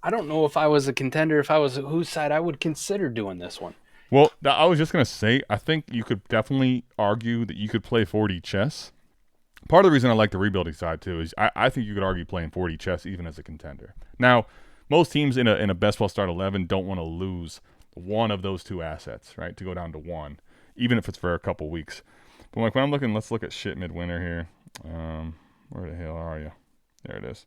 I don't know if I was a contender, if I was whose side I would consider doing this one. Well, I was just going to say, I think you could definitely argue that you could play 40 chess. Part of the reason I like the rebuilding side, too, is I think you could argue playing 40 chess even as a contender. Now, most teams in a best ball start 11 don't want to lose one of those two assets, right, to go down to one, even if it's for a couple weeks. But like when I'm looking, let's look at shit midwinter here. Where the hell are you? There it is.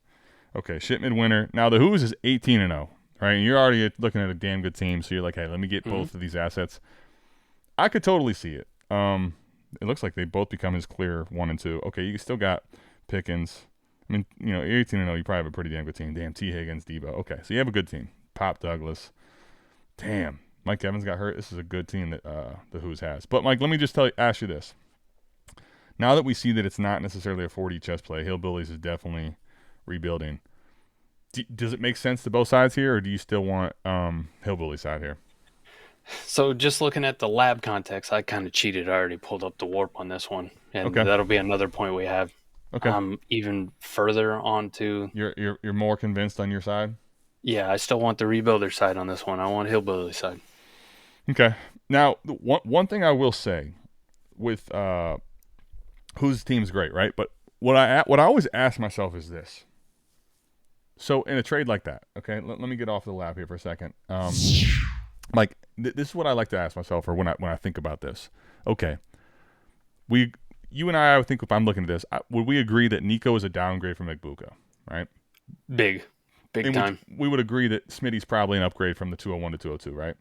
Okay, shit midwinter. Now, the Who's is 18-0, right? And you're already looking at a damn good team, so you're like, hey, let me get both of these assets. I could totally see it. it looks like they both become his clear 1 and 2. Okay, you still got Pickens. I mean, 18-0, you probably have a pretty damn good team. Damn, T. Higgins, Debo. Okay, so you have a good team. Pop Douglas. Damn, Mike Evans got hurt. This is a good team that the Who's has. But, Mike, let me just ask you this. Now that we see that it's not necessarily a 4D chess play, Hillbillies is definitely rebuilding. Does it make sense to both sides here, or do you still want Hillbilly side here? So just looking at the lab context, I kind of cheated. I already pulled up the WoRP on this one, and that'll be another point we have. Okay. Even further on to... You're more convinced on your side? Yeah, I still want the rebuilder side on this one. I want Hillbilly side. Okay. Now, one thing I will say with whose team is great, right? But what I always ask myself is this. So in a trade like that, okay, let me get off the lab here for a second. Like this is what I like to ask myself, or when I think about this. Okay, you and I would think, if I'm looking at this, would we agree that Nico is a downgrade from Ibuka, right? Big time. We would agree that Smitty's probably an upgrade from the 201 to 202, right?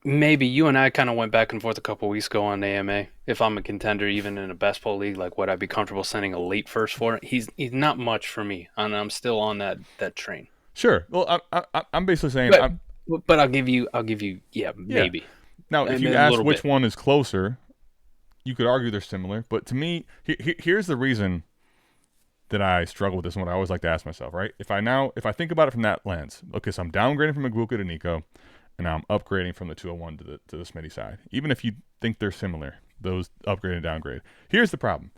Maybe. You and I kind of went back and forth a couple weeks ago on AMA. If I'm a contender, even in a best ball league, like, would I be comfortable sending a late first for it? He's not much for me, and I'm still on that train. Sure. Well, I'm basically saying, but I'll give you, maybe. Now, if you ask which one is closer, you could argue they're similar. But to me, here's the reason that I struggle with this one. I always like to ask myself, right? If I think about it from that lens, okay, so I'm downgrading from Ibuka to Nico, and now I'm upgrading from the 201 to the Smitty side. Even if you think they're similar, those upgrade and downgrade. Here's the problem.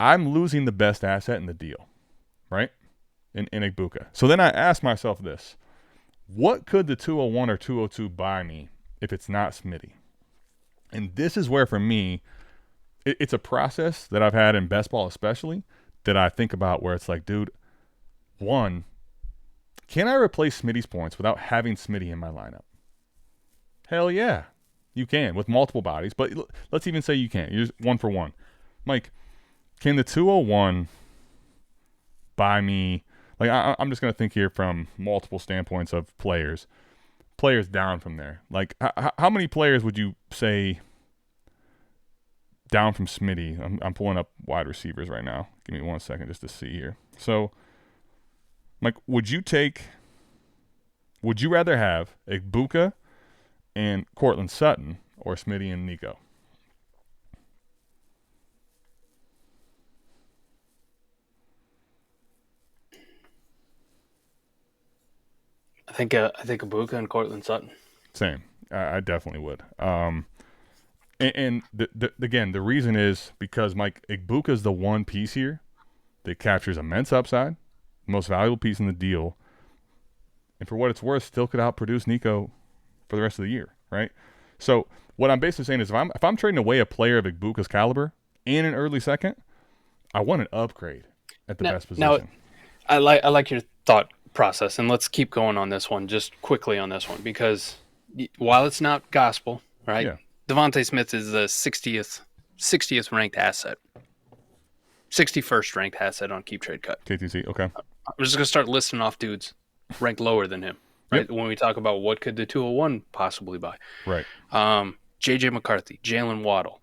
I'm losing the best asset in the deal, right? In Ibuka. So then I ask myself this. What could the 201 or 202 buy me if it's not Smitty? And this is where, for me, it's a process that I've had in best ball especially that I think about, where it's like, dude, one, can I replace Smitty's points without having Smitty in my lineup? Hell yeah, you can, with multiple bodies. But let's even say you can't. You're just 1 for 1. Mike, can the 201 buy me? Like, I'm just going to think here from multiple standpoints of players down from there. Like, how many players would you say down from Smitty? I'm pulling up wide receivers right now. Give me 1 second just to see here. So, Mike, would you rather have Ibuka and Cortland Sutton or Smitty and Nico? I think Ibuka and Cortland Sutton. Same. I definitely would. And again, the reason is because, Mike, Ibuka is the one piece here that captures immense upside, most valuable piece in the deal, and for what it's worth, still could outproduce Nico for the rest of the year, right? So what I'm basically saying is, if I'm trading away a player of Ibuka's caliber and an early second, I want an upgrade at the best position. Now, I like your thought process, and let's keep going on this one, just quickly on this one, because while it's not gospel, right? Yeah. Devontae Smith is the 60th ranked asset. 61st ranked asset on Keep Trade Cut. KTC, okay. I'm just going to start listing off dudes ranked lower than him, right? Yep. When we talk about what could the 201 possibly buy. Right. J.J. McCarthy, Jalen Waddle,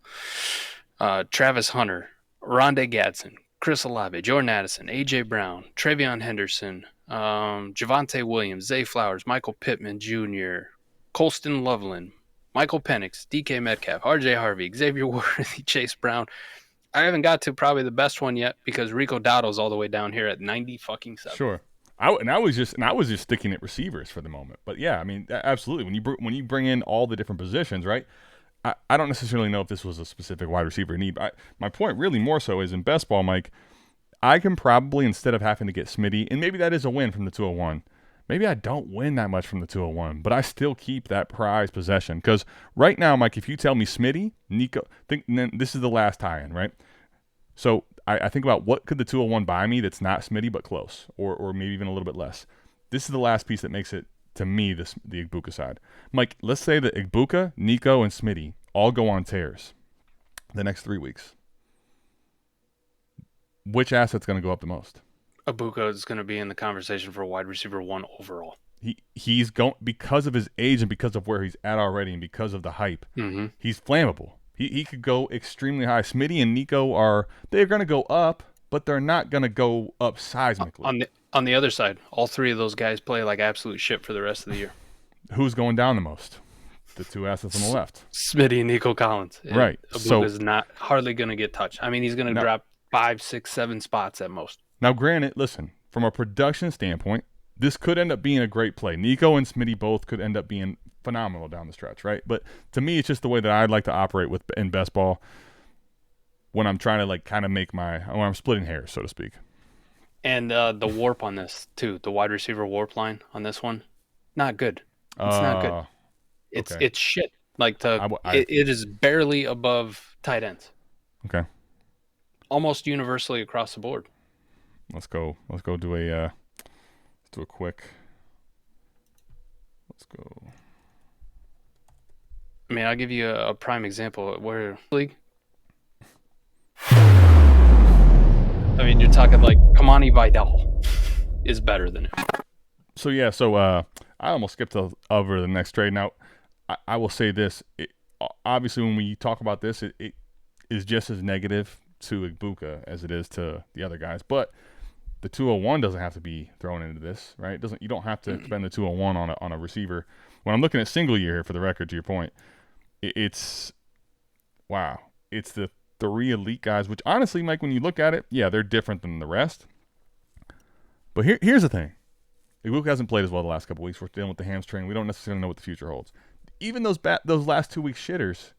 Travis Hunter, Rondé Gadsden, Chris Olave, Jordan Addison, A.J. Brown, Travion Henderson, Javonte Williams, Zay Flowers, Michael Pittman Jr., Colston Loveland, Michael Penix, DK Metcalf, RJ Harvey, Xavier Worthy, Chase Brown. I haven't got to probably the best one yet because Rico Dowdle's all the way down here at 90-7. Sure. I was just sticking at receivers for the moment. But yeah, I mean, absolutely. When you bring in all the different positions, right? I don't necessarily know if this was a specific wide receiver need. My point really more so is in best ball, Mike, I can probably, instead of having to get Smitty, and maybe that is a win from the 201, maybe I don't win that much from the 201, but I still keep that prized possession. Because right now, Mike, if you tell me Smitty, Nico, this is the last tie-in, right? So I think about what could the 201 buy me that's not Smitty but close, or maybe even a little bit less. This is the last piece that makes it, to me, the Ibuka side. Mike, let's say that Ibuka, Nico, and Smitty all go on tears the next 3 weeks. Which asset's going to go up the most? Ibuka is going to be in the conversation for wide receiver 1 overall. He's going, because of his age and because of where he's at already and because of the hype. Mm-hmm. He's flammable. He could go extremely high. Smitty and Nico they're going to go up, but they're not going to go up seismically. On the other side, all three of those guys play like absolute shit for the rest of the year. Who's going down the most? The two assets on the left. Smitty and Nico Collins. Right. Ibuka's not hardly going to get touched. I mean, he's going to drop 5, 6, 7 spots at most. Now, granted, listen, from a production standpoint, this could end up being a great play. Nico and Smitty both could end up being phenomenal down the stretch, right? But to me, it's just the way that I'd like to operate in best ball when I'm trying to like kind of when I'm splitting hairs, so to speak. And the WoRP on this too, the wide receiver WoRP line on this one, not good. It's not good. It's shit. Like it is barely above tight ends. Okay. Almost universally across the board. Let's go do a quick. Let's go. I mean, I'll give you a prime example. Where league? I mean, you're talking like Kamani Vidal is better than him. So I almost skipped over to the next trade. Now, I will say this. Obviously, when we talk about this, it is just as negative to Ibuka as it is to the other guys. But the 201 doesn't have to be thrown into this, right? You don't have to spend the 201 on a receiver. When I'm looking at single year here, for the record, to your point, it's the 3 elite guys, which honestly, Mike, when you look at it, yeah, they're different than the rest. But here's the thing. Ibuka hasn't played as well the last couple weeks. We're dealing with the hamstring. We don't necessarily know what the future holds. Even those last 2 weeks shitters,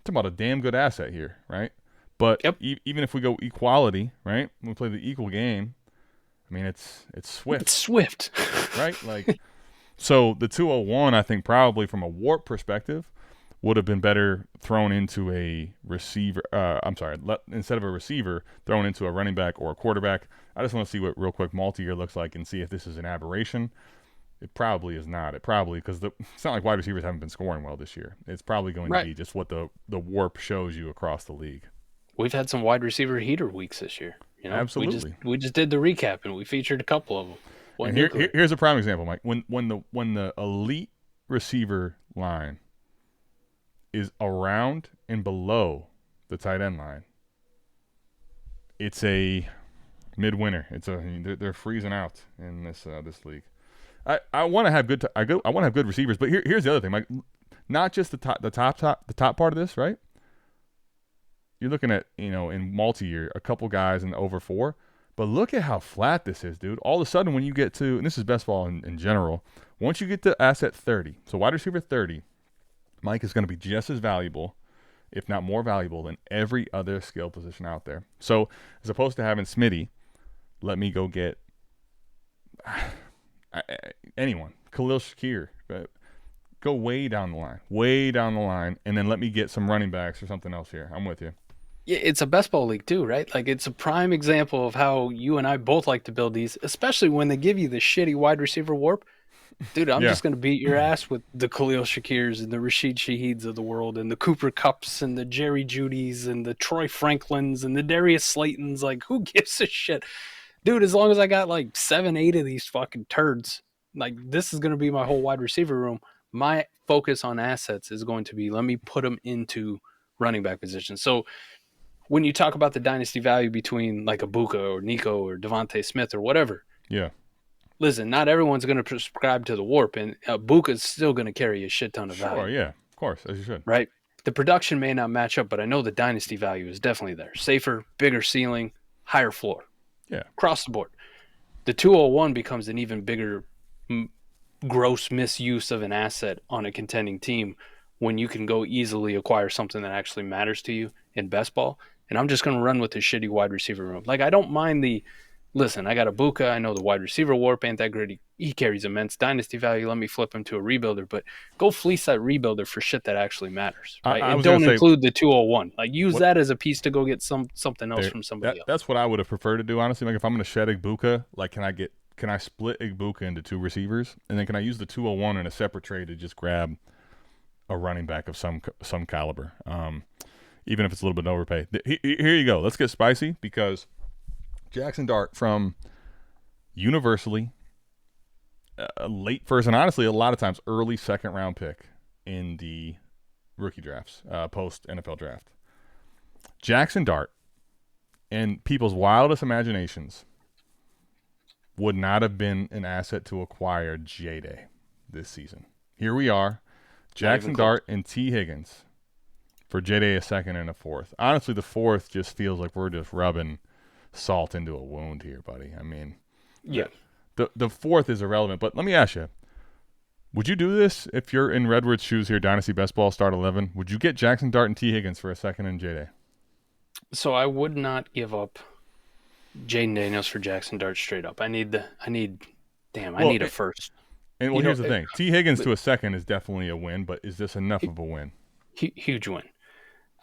talking about a damn good asset here, right? But even if we go equality, right, we play the equal game, I mean, it's Swift. It's Swift. Right? Like, so the 201, I think probably from a WoRP perspective, would have been better thrown into a receiver. Instead of a receiver, thrown into a running back or a quarterback. I just want to see what real quick multi-year looks like and see if this is an aberration. It probably is not. Because it's not like wide receivers haven't been scoring well this year. It's probably going to be just what the WoRP shows you across the league. We've had some wide receiver heater weeks this year. You know? Absolutely. We just did the recap and we featured a couple of them. And here's a prime example, Mike. When the elite receiver line is around and below the tight end line, it's a mid-winner. They're freezing out in this league. I want to have good receivers, but here's the other thing, Mike. Not just the top part of this, right? You're looking at, in multi-year, a couple guys in the over 4, but look at how flat this is, dude. All of a sudden, when you get to, and this is best ball in general, once you get to asset 30, so wide receiver 30, Mike is going to be just as valuable, if not more valuable, than every other skill position out there. So as opposed to having Smitty, let me go get anyone, Khalil Shakir, go way down the line, and then let me get some running backs or something else here. I'm with you. Yeah, it's a best ball league too, right? Like, it's a prime example of how you and I both like to build these, especially when they give you the shitty wide receiver WoRP. Dude, I'm just going to beat your ass with the Khalil Shakirs and the Rashid Shaheeds of the world and the Cooper Kupps and the Jerry Judys and the Troy Franklins and the Darius Slaytons. Like, who gives a shit? Dude, as long as I got like 7, 8 of these fucking turds, like, this is going to be my whole wide receiver room. My focus on assets is going to be, let me put them into running back position. So when you talk about the dynasty value between like Ibuka or Nico or Devontae Smith or whatever, listen, not everyone's going to prescribe to the WoRP, and Ibuka is still going to carry a shit ton of value. Sure, yeah, of course, as you should. Right? The production may not match up, but I know the dynasty value is definitely there. Safer, bigger ceiling, higher floor. Yeah. Across the board. The 201 becomes an even bigger gross misuse of an asset on a contending team when you can go easily acquire something that actually matters to you in best ball. And I'm just going to run with the shitty wide receiver room. Like, I don't mind listen, I got Ibuka. I know the wide receiver WoRP ain't that great. He carries immense dynasty value. Let me flip him to a rebuilder. But go fleece that rebuilder for shit that actually matters. Right? And don't include the 201. Like, use that as a piece to go get something else from somebody else. That's what I would have preferred to do, honestly. Like, if I'm going to shed Ibuka, like, can I split Ibuka into 2 receivers? And then can I use the 201 in a separate trade to just grab a running back of some caliber? Even if it's a little bit overpay. Here you go. Let's get spicy, because Jackson Dart from universally a late first, and honestly a lot of times early second round pick in the rookie drafts, post NFL draft. Jackson Dart, in people's wildest imaginations, would not have been an asset to acquire J-Day this season. Here we are, Jackson Dart and T. Higgins for J-Day a second and a fourth. Honestly, the fourth just feels like we're just rubbing salt into a wound here, buddy. I mean, yeah. The fourth is irrelevant, but let me ask you, would you do this if you're in Redwood's shoes here, Dynasty Best Ball, start 11? Would you get Jackson Dart and T. Higgins for a second and J-Day? So I would not give up Jaden Daniels for Jackson Dart straight up. I need a first. And here's the thing. T. Higgins to a second is definitely a win, but is this enough of a win? Huge win.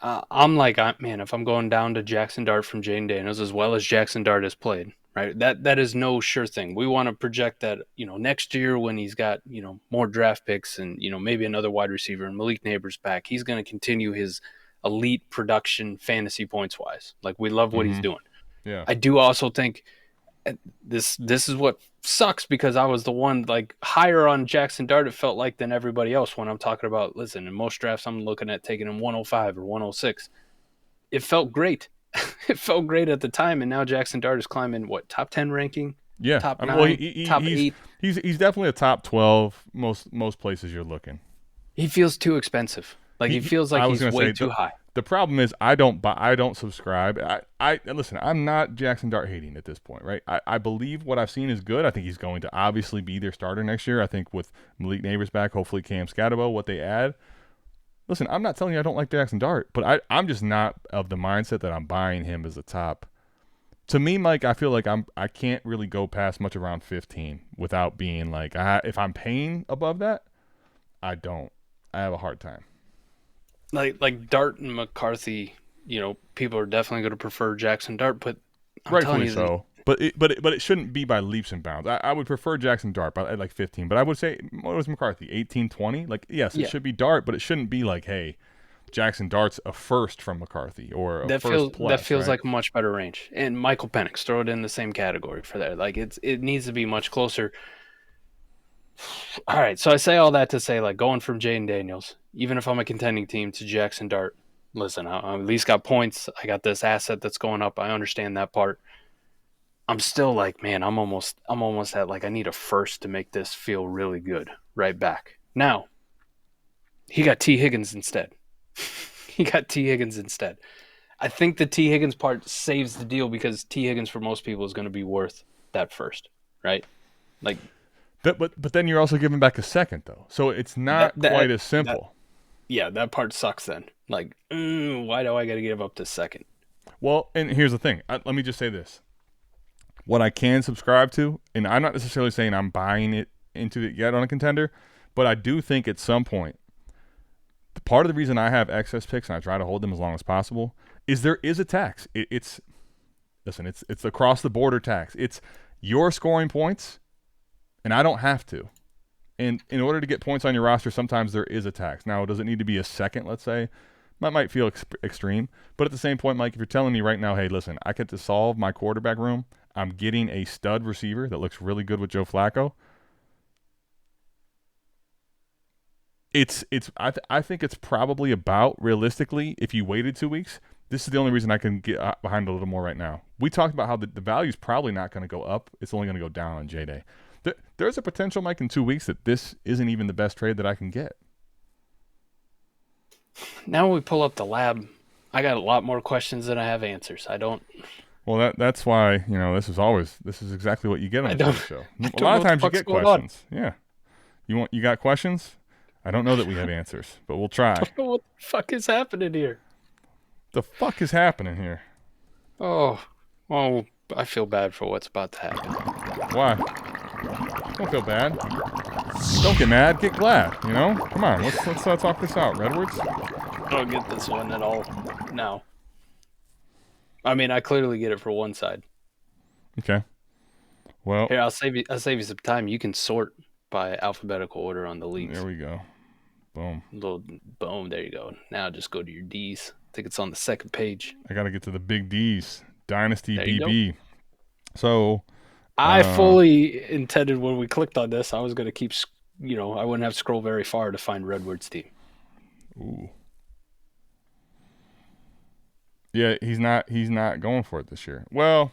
I'm like, man, if I'm going down to Jackson Dart from Jaden Daniels as well as Jackson Dart has played, right? That is no sure thing. We want to project that, next year when he's got, more draft picks and, maybe another wide receiver and Malik Neighbors back, he's going to continue his elite production fantasy points wise. Like, we love what he's doing. Yeah. I do also think this is what sucks because I was the one like higher on Jackson Dart, it felt like, than everybody else when I'm talking about, listen, in most drafts I'm looking at taking him 105 or 106. It felt great. It felt great at the time, and now Jackson Dart is climbing top 10 ranking? Yeah. Top 9, top 8. He's definitely a top 12 most places you're looking. He feels too expensive. Like he feels like he's way too high. The problem is I don't subscribe. I listen, I'm not Jackson Dart hating at this point, right? I believe what I've seen is good. I think he's going to obviously be their starter next year. I think with Malik Neighbors back, hopefully Cam Scatterbo, what they add. Listen, I'm not telling you I don't like Jackson Dart, but I'm just not of the mindset that I'm buying him as a top. To me, Mike, I feel like I can't really go past much around 15 without being like, if I'm paying above that, I have a hard time. Like Dart and McCarthy, people are definitely going to prefer Jackson Dart, but rightfully so. But it shouldn't be by leaps and bounds. I would prefer Jackson Dart by like 15, but I would say, what was McCarthy, 18, 20? Like, yes, it should be Dart, but it shouldn't be like, hey, Jackson Dart's a first from McCarthy or a first plus. That feels right? like a much better range. And Michael Penix, throw it in the same category for that. Like it needs to be much closer. All right, so I say all that to say, like, going from Jaden Daniels, even if I'm a contending team, to Jackson Dart, listen, I at least got points. I got this asset that's going up. I understand that part. I'm still like, man, I'm almost at like I need a first to make this feel really good right back. Now, he got T. Higgins instead. I think the T. Higgins part saves the deal because T. Higgins for most people is going to be worth that first, right? Like. But then you're also giving back a second, though. So it's not quite as simple. That part sucks then. Like, why do I got to give up to second? Well, and here's the thing. Let me just say this. What I can subscribe to, and I'm not necessarily saying I'm buying it into it yet on a contender, but I do think at some point, part of the reason I have excess picks and I try to hold them as long as possible is there is a tax. It's across the border tax. It's your scoring points, and I don't have to. And in order to get points on your roster, sometimes there is a tax. Now, does it need to be a second, let's say? That might feel extreme. But at the same point, Mike, if you're telling me right now, hey, listen, I get to solve my quarterback room. I'm getting a stud receiver that looks really good with Joe Flacco. I think it's probably about, realistically, if you waited 2 weeks, this is the only reason I can get behind a little more right now. We talked about how the value is probably not going to go up. It's only going to go down on J-Day. There's a potential, Mike, in 2 weeks that this isn't even the best trade that I can get. Now we pull up the lab. I got a lot more questions than I have answers. I don't. Well, that's why, this is exactly what you get on the show. A lot of times you get questions. Yeah. You got questions? I don't know that we have answers, but we'll try. I don't know what the fuck is happening here. The fuck is happening here? Oh, well, I feel bad for what's about to happen. Why? Don't feel bad. Don't get mad. Get glad. Come on. Let's talk this out. Redwoods. I don't get this one at all. No. I mean, I clearly get it for one side. Okay. Well, here, I'll save you some time. You can sort by alphabetical order on the leagues. There we go. Boom. Boom. There you go. Now just go to your D's. I think it's on the second page. I got to get to the big D's. Dynasty BB. So I fully intended when we clicked on this, I was going to keep, I wouldn't have to scroll very far to find Redwood's team. Ooh. Yeah, he's not going for it this year. Well,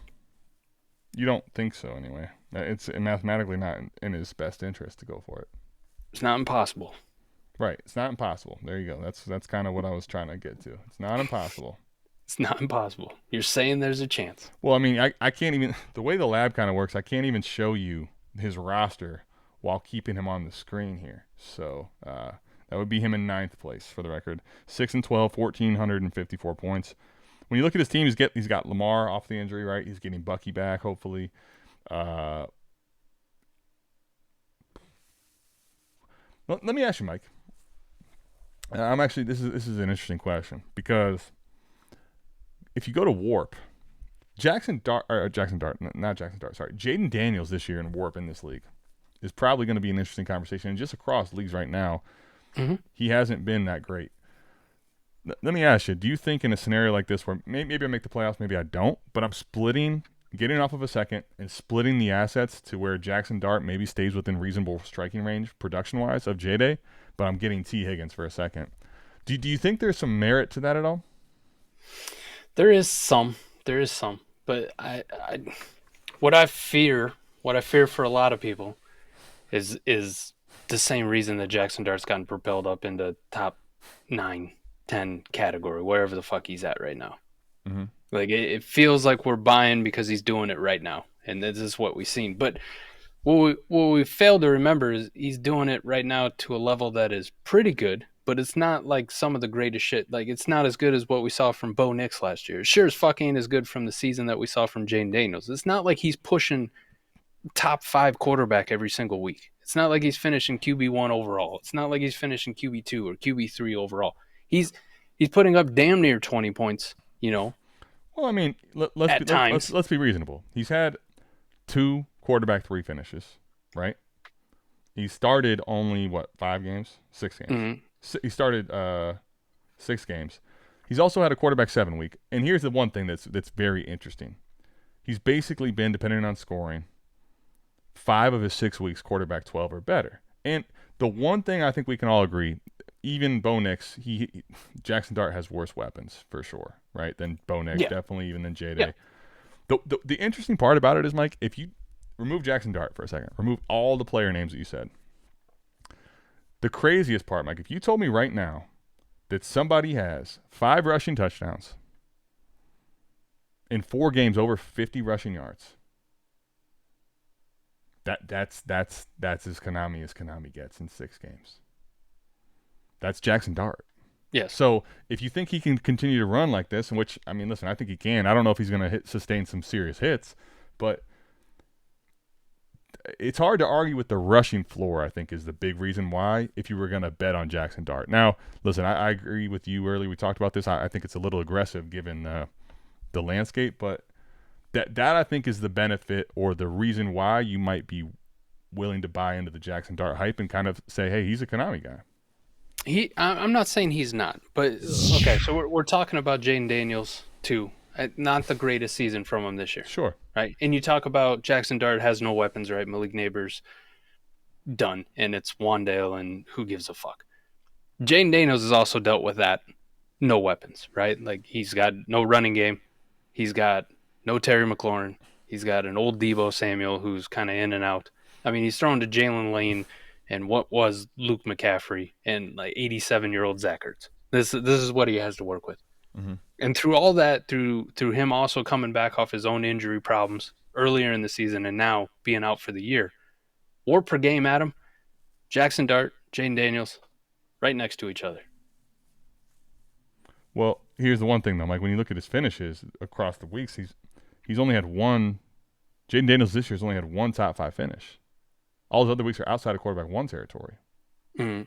you don't think so anyway. It's mathematically not in his best interest to go for it. It's not impossible. Right. It's not impossible. There you go. That's kind of what I was trying to get to. It's not impossible. It's not impossible. You're saying there's a chance. Well, I mean, I can't even the way the lab kind of works. I can't even show you his roster while keeping him on the screen here. So that would be him in 9th place for the record. 6-12, 1,454 points. When you look at his team, he's got Lamar off the injury, right? He's getting Bucky back, hopefully. Let me ask you, Mike. I'm actually this is an interesting question because if you go to WoRP, Jackson Dart, sorry, Jaden Daniels this year in WoRP in this league is probably going to be an interesting conversation. And just across leagues right now, he hasn't been that great. Let me ask you, do you think in a scenario like this where maybe I make the playoffs, maybe I don't, but I'm getting off of a second and splitting the assets to where Jackson Dart maybe stays within reasonable striking range production-wise of J-Day, but I'm getting T. Higgins for a second. Do you think there's some merit to that at all? There is some, but what I fear for a lot of people is the same reason that Jackson Dart's gotten propelled up into top 9, 10 category, wherever the fuck he's at right now. Mm-hmm. Like it feels like we're buying because he's doing it right now, and this is what we've seen. But what we fail to remember is he's doing it right now to a level that is pretty good, but it's not like some of the greatest shit. Like it's not as good as what we saw from Bo Nix last year. It sure as fuck ain't as good from the season that we saw from Jaden Daniels. It's not like he's pushing top 5 quarterback every single week. It's not like he's finishing QB1 overall. It's not like he's finishing QB2 or QB3 overall. He's putting up damn near 20 points, Well, I mean, let's be reasonable. He's had 2 quarterback 3 finishes, right? He started only 5 games, 6 games. Mm-hmm. He started 6 games. He's also had a quarterback 7 week. And here's the one thing that's very interesting. He's basically been, depending on scoring, 5 of his 6 weeks quarterback 12 or better. And the one thing I think we can all agree, even Bo Nix, Jackson Dart has worse weapons for sure, right? Than Bo Nix, definitely even than J-Day. Yeah. The interesting part about it is, Mike, if you remove Jackson Dart for a second, remove all the player names that you said. The craziest part, Mike, if you told me right now that somebody has 5 rushing touchdowns in 4 games over 50 rushing yards, that's as Konami gets in 6 games. That's Jackson Dart. Yes. So if you think he can continue to run like this, in which, I mean, listen, I think he can. I don't know if he's going to sustain some serious hits, but it's hard to argue with the rushing floor, I think, is the big reason why, if you were going to bet on Jackson Dart. Now, listen, I agree with you earlier. We talked about this. I think it's a little aggressive given the landscape, but that I think is the benefit or the reason why you might be willing to buy into the Jackson Dart hype and kind of say, hey, he's a Konami guy. I'm not saying he's not, but okay. So we're talking about Jaden Daniels too. Not the greatest season from him this year. Sure. Right. And you talk about Jackson Dart has no weapons, right? Malik Neighbors done, and it's Wandale, and who gives a fuck? Jaden Daniels has also dealt with that. No weapons, right? Like he's got no running game. He's got no Terry McLaurin. He's got an old Deebo Samuel who's kind of in and out. I mean, he's thrown to Jalen Lane and what was Luke McCaffrey and like 87-year-old Zach Ertz. This is what he has to work with. Mm-hmm. And through all that, through him also coming back off his own injury problems earlier in the season and now being out for the year, WAR per game, Adam, Jackson Dart, Jaden Daniels, right next to each other. Well, here's the one thing though, Mike. When you look at his finishes across the weeks, he's only had one. Jaden Daniels this year's only had one top 5 finish. All his other weeks are outside of quarterback 1 territory. Mm-hmm.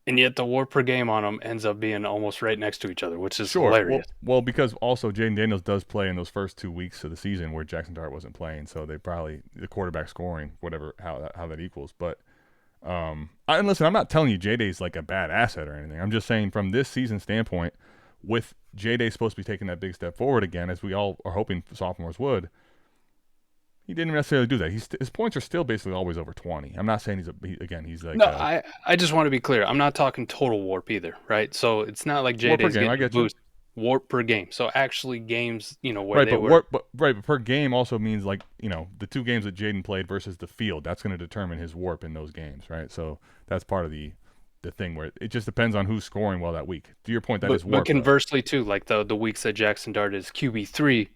And yet the WAR per game on them ends up being almost right next to each other, which is hilarious. Well, because also Jaden Daniels does play in those first 2 weeks of the season where Jackson Dart wasn't playing, so they probably the quarterback scoring, whatever how that equals. But and listen, I'm not telling you J-Day's like a bad asset or anything. I'm just saying from this season standpoint, with J-Day supposed to be taking that big step forward again, as we all are hoping sophomores would. He didn't necessarily do that. His points are still basically always over 20. I'm not saying he's like... No, I just want to be clear. I'm not talking total WARP either, right? So it's not like J-Day's getting a boost. WoRP per game. So actually games, where Right, they but were. but per game also means like the 2 games that Jaden played versus the field. That's going to determine his WoRP in those games, right? So that's part of the thing where it just depends on who's scoring well that week. To your point, that is WoRP. But conversely too, like the weeks that Jackson Dart is QB3,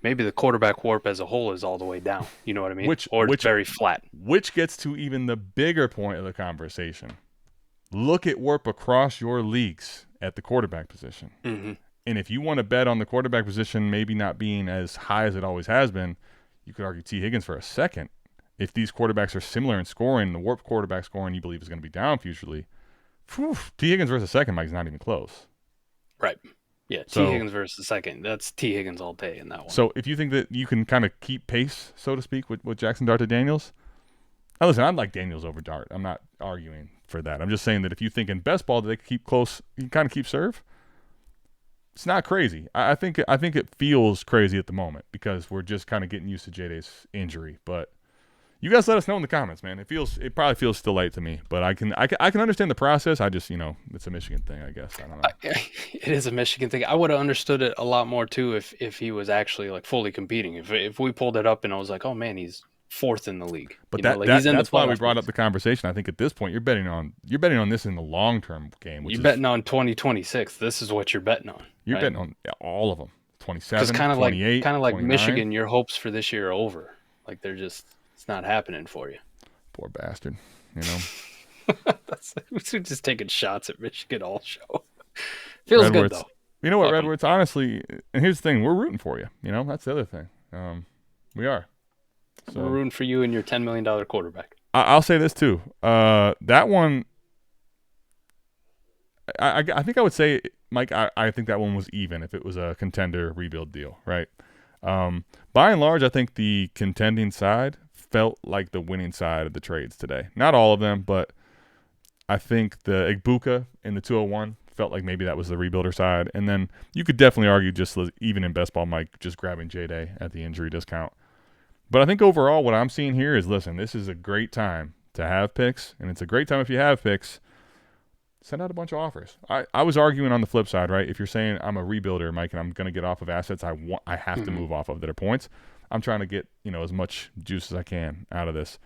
maybe the quarterback WoRP as a whole is all the way down. You know what I mean? Or it's very flat. Which gets to even the bigger point of the conversation. Look at WoRP across your leagues at the quarterback position. Mm-hmm. And if you want to bet on the quarterback position maybe not being as high as it always has been, you could argue T. Higgins for a second. If these quarterbacks are similar in scoring, the WoRP quarterback scoring you believe is going to be down futurely, T. Higgins versus second, Mike's not even close. Right. Yeah, T. Higgins versus second. That's T. Higgins all day in that one. So if you think that you can kind of keep pace, so to speak, with Jackson Dart to Daniels, now listen, I'd like Daniels over Dart. I'm not arguing for that. I'm just saying that if you think in best ball that they keep close, you can kind of keep serve. It's not crazy. I think it feels crazy at the moment because we're just kind of getting used to J-Day's injury. But you guys let us know in the comments, man. It probably feels still late to me, but I can understand the process. I just it's a Michigan thing, I guess. I don't know. It is a Michigan thing. I would have understood it a lot more too if he was actually like fully competing. If we pulled it up and I was like, oh man, he's 4th in the league. But that's why we brought up the conversation. I think at this point you're betting on this in the long term game. You're betting on 2026. This is what you're betting on. You're betting on all of them. 27, kind of 28, kind of like 29. Michigan. Your hopes for this year are over. Like it's not happening for you. Poor bastard. We're just taking shots at Michigan all show. Feels good though. You know what, Redwoods? Honestly, and here's the thing: we're rooting for you. That's the other thing. We are. So, we're rooting for you and your $10 million quarterback. I'll say this too. That one, I think I would say, Mike, I think that one was even if it was a contender rebuild deal, right? By and large, I think the contending side felt like the winning side of the trades today. Not all of them, but I think the Ibuka in the 201 felt like maybe that was the rebuilder side. And then you could definitely argue just even in best ball, Mike, just grabbing J-Day at the injury discount. But I think overall what I'm seeing here is, listen, this is a great time to have picks, and it's a great time if you have picks. Send out a bunch of offers. I was arguing on the flip side, right? If you're saying I'm a rebuilder, Mike, and I'm going to get off of assets I have to move off of that are points, I'm trying to get as much juice as I can out of this.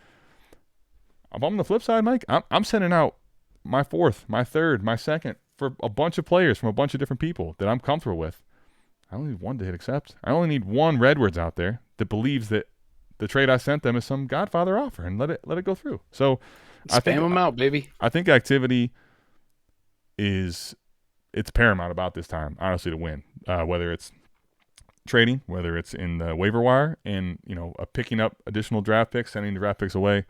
If I'm on the flip side, Mike, I'm sending out my 4th, my 3rd, my 2nd for a bunch of players from a bunch of different people that I'm comfortable with. I only need one to hit accept. I only need one Redwoods out there that believes that the trade I sent them is some Godfather offer, and let it go through. So spam them out, baby. I think activity it's paramount about this time, honestly, to win. Whether it's trading, whether it's in the waiver wire, and picking up additional draft picks, sending the draft picks away.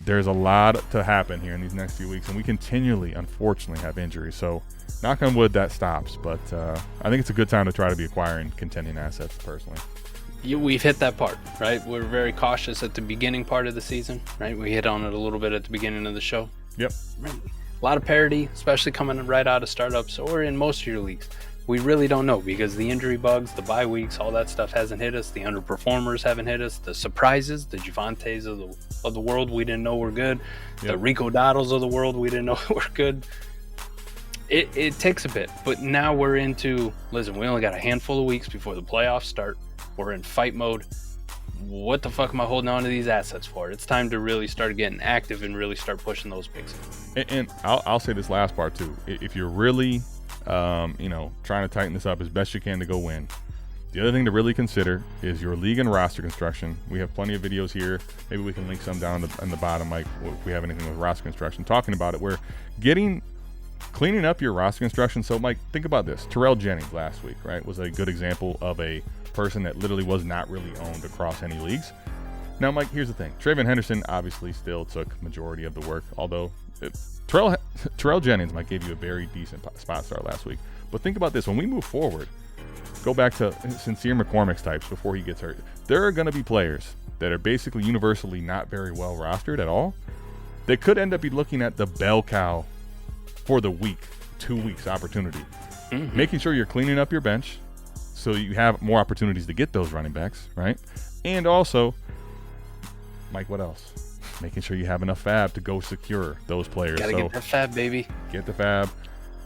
There's a lot to happen here in these next few weeks, and we continually, unfortunately, have injuries. So, knock on wood, that stops. But I think it's a good time to try to be acquiring contending assets, personally. We've hit that part, right? We're very cautious at the beginning part of the season, right? We hit on it a little bit at the beginning of the show. Yep. Right. A lot of parity, especially coming right out of startups or in most of your leagues. We really don't know because the injury bugs, the bye weeks, all that stuff hasn't hit us. The underperformers haven't hit us. The surprises, the Javantes of the world we didn't know were good. Yep. The Rico Dowdles of the world we didn't know were good. It takes a bit, but now we're into, listen, we only got a handful of weeks before the playoffs start. We're in fight mode. What the fuck am I holding on to these assets for? It's time to really start getting active and really start pushing those picks. And I'll say this last part too. If you're really, trying to tighten this up as best you can to go win, the other thing to really consider is your league and roster construction. We have plenty of videos here. Maybe we can link some down in the bottom, Mike, if we have anything with roster construction, talking about it. We're cleaning up your roster construction. So, Mike, think about this. Terrell Jennings last week, right, was a good example of a person that literally was not really owned across any leagues. Now, Mike, here's the thing. Travion Henderson obviously still took majority of the work, although Terrell Jennings might give you a very decent spot start last week. But think about this. When we move forward, go back to Sincere McCormick's types before he gets hurt. There are going to be players that are basically universally not very well rostered at all that could end up be looking at the bell cow for the week, 2 weeks opportunity. Mm-hmm. Making sure you're cleaning up your bench so you have more opportunities to get those running backs, right? And also, Mike, what else? Making sure you have enough fab to go secure those players. Gotta get that fab, baby. Get the fab.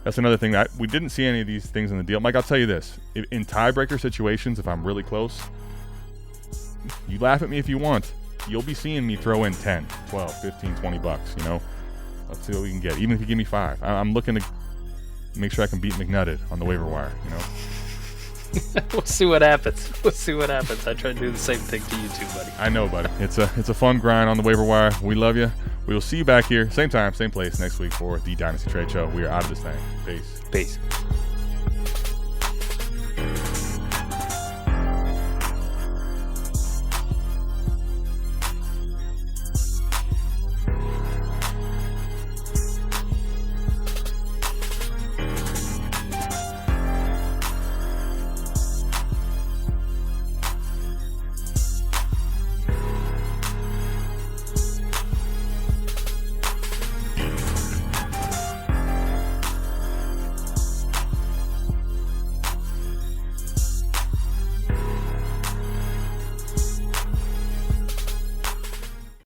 That's another thing that we didn't see any of these things in the deal. Mike, I'll tell you this. In tiebreaker situations, if I'm really close, you laugh at me if you want. You'll be seeing me throw in 10, 12, 15, 20 bucks, you know. Let's see what we can get. Even if you give me 5. I'm looking to make sure I can beat McNutted on the waiver wire, you know. We'll see what happens. I try to do the same thing to you too, buddy. I know, buddy. It's a fun grind on the waiver wire. We love you. We will see you back here, same time, same place next week for the Dynasty Trade Show. We are out of this thing. Peace. Peace.